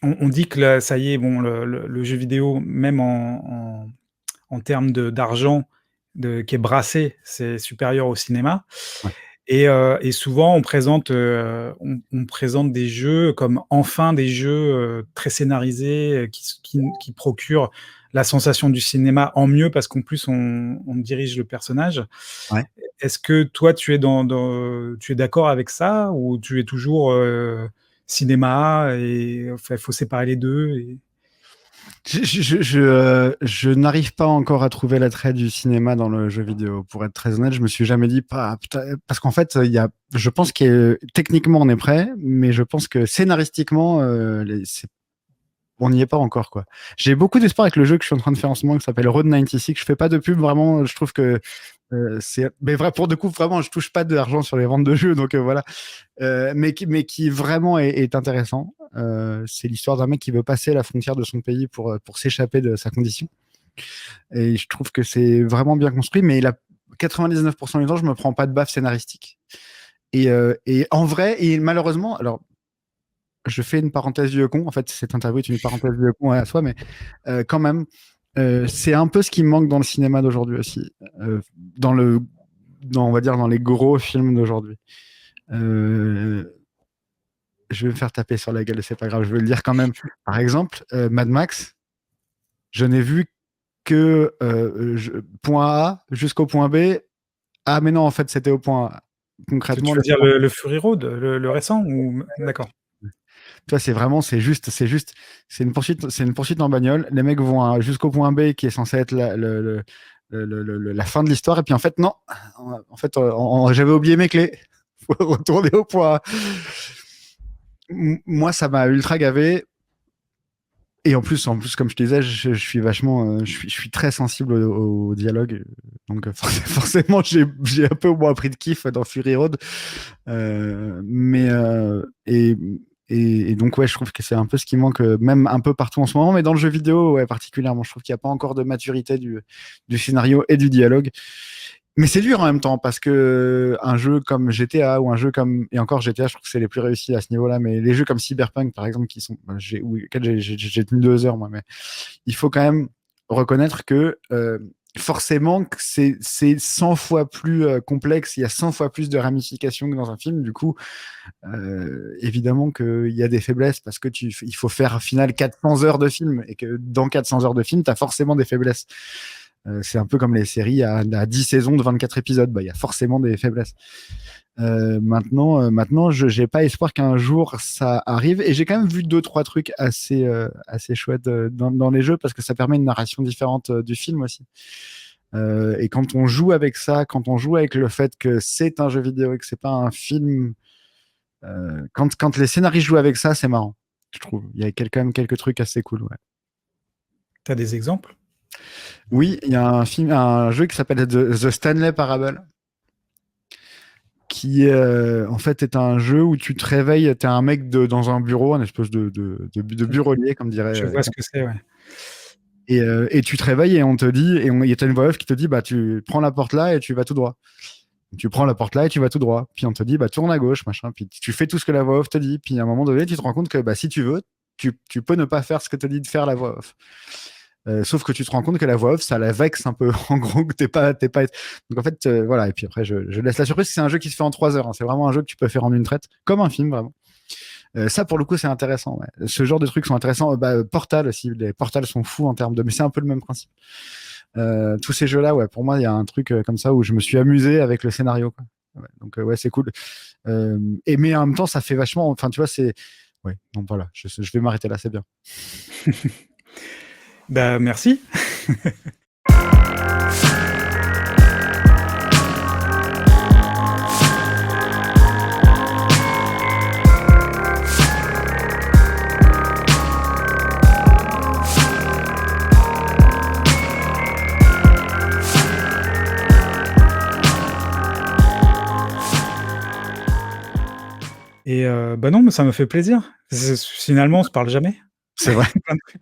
Speaker 1: on dit que là, ça y est, bon, le jeu vidéo, même en termes d'argent qui est brassé, c'est supérieur au cinéma.
Speaker 2: Ouais.
Speaker 1: Et souvent on présente des jeux comme enfin des jeux, très scénarisés, qui procurent la sensation du cinéma en mieux parce qu'en plus on dirige le personnage.
Speaker 2: Ouais.
Speaker 1: Est-ce que toi tu es d'accord avec ça ou tu es toujours, cinéma et enfin il faut séparer les 2 et
Speaker 2: Je n'arrive pas encore à trouver l'attrait du cinéma dans le jeu vidéo. Pour être très honnête, je me suis jamais dit, putain, parce qu'en fait, je pense que techniquement on est prêt, mais je pense que scénaristiquement, on n'y est pas encore, quoi. J'ai beaucoup d'espoir avec le jeu que je suis en train de faire en ce moment qui s'appelle Road 96. Je fais pas de pub, vraiment. Je trouve que mais vrai, pour de coup, vraiment, je touche pas d'argent sur les ventes de jeux, donc voilà. Mais qui vraiment est intéressant. C'est l'histoire d'un mec qui veut passer la frontière de son pays pour s'échapper de sa condition. Et je trouve que c'est vraiment bien construit, mais 99% du temps, je me prends pas de baffe scénaristique. Et en vrai, et malheureusement, alors je fais une parenthèse vieux con. En fait, cette interview est une parenthèse vieux con à soi, mais quand même, c'est un peu ce qui me manque dans le cinéma d'aujourd'hui aussi, on va dire dans les gros films d'aujourd'hui. Euh, je vais me faire taper sur la gueule, c'est pas grave, je vais le dire quand même. Par exemple, Mad Max, je n'ai vu que point A jusqu'au point B. Ah, mais non, en fait, c'était au point A. Concrètement,
Speaker 1: tu veux dire le Fury Road, le récent ou d'accord.
Speaker 2: tu vois, c'est une poursuite en bagnole. Les mecs vont jusqu'au point B qui est censé être la fin de l'histoire. Et puis en fait, non. En fait, j'avais oublié mes clés. Faut retourner au point. Moi, ça m'a ultra gavé. Et en plus, comme je te disais, je suis vachement, je suis très sensible au dialogue. Donc, forcément, j'ai un peu moins pris de kiff dans Fury Road. Et donc, ouais, je trouve que c'est un peu ce qui manque, même un peu partout en ce moment, mais dans le jeu vidéo, ouais, particulièrement. Je trouve qu'il n'y a pas encore de maturité du scénario et du dialogue. Mais c'est dur en même temps parce que un jeu comme GTA ou un jeu comme, et encore GTA, je trouve que c'est les plus réussis à ce niveau-là, mais les jeux comme Cyberpunk par exemple, qui sont, j'ai tenu 2 heures moi, mais il faut quand même reconnaître que forcément que c'est 100 fois plus complexe, il y a 100 fois plus de ramifications que dans un film. Du coup, évidemment qu'il y a des faiblesses parce que il faut faire au final 400 heures de film et que dans 400 heures de film, tu as forcément des faiblesses. C'est un peu comme les séries à 10 saisons de 24 épisodes. Bah, il y a forcément des faiblesses. Maintenant, je n'ai pas espoir qu'un jour ça arrive. Et j'ai quand même vu 2-3 trucs assez chouettes dans les jeux parce que ça permet une narration différente du film aussi. Et quand on joue avec ça, quand on joue avec le fait que c'est un jeu vidéo et que c'est pas un film, quand les scénaristes jouent avec ça, c'est marrant, je trouve. Il y a quand même quelques trucs assez cool. Ouais.
Speaker 1: T'as des exemples?
Speaker 2: Oui, il y a un jeu qui s'appelle The Stanley Parable, qui en fait est un jeu où tu te réveilles, t'es un mec dans un bureau, un espèce de bureaulier, comme dirait.
Speaker 1: Je vois ce que c'est, ouais.
Speaker 2: Et tu te réveilles et on te dit, et il y a une voix off qui te dit, bah tu prends la porte là et tu vas tout droit. Tu prends la porte là et tu vas tout droit. Puis on te dit, bah tourne à gauche, machin. Puis tu fais tout ce que la voix off te dit. Puis à un moment donné, tu te rends compte que bah, si tu veux, tu peux ne pas faire ce que te dit de faire la voix off. Sauf que tu te rends compte que la voix off, ça la vexe un peu. En gros, que t'es pas. Donc en fait, voilà. Et puis après, je laisse la surprise. C'est un jeu qui se fait en 3 heures. Hein. C'est vraiment un jeu que tu peux faire en une traite, comme un film, vraiment. Ça, pour le coup, c'est intéressant. Ouais. Ce genre de trucs sont intéressants. Portal aussi. Les Portals sont fous en termes de. Mais c'est un peu le même principe. Tous ces jeux-là, ouais. Pour moi, il y a un truc comme ça où je me suis amusé avec le scénario. Quoi. Ouais, donc ouais, c'est cool. Mais en même temps, ça fait vachement. Enfin, tu vois, c'est. Ouais. Donc voilà. Je vais m'arrêter là. C'est bien.
Speaker 1: Bah, merci. Et bah non, mais ça me fait plaisir. Finalement, on se parle jamais.
Speaker 2: C'est vrai.
Speaker 1: Plein de trucs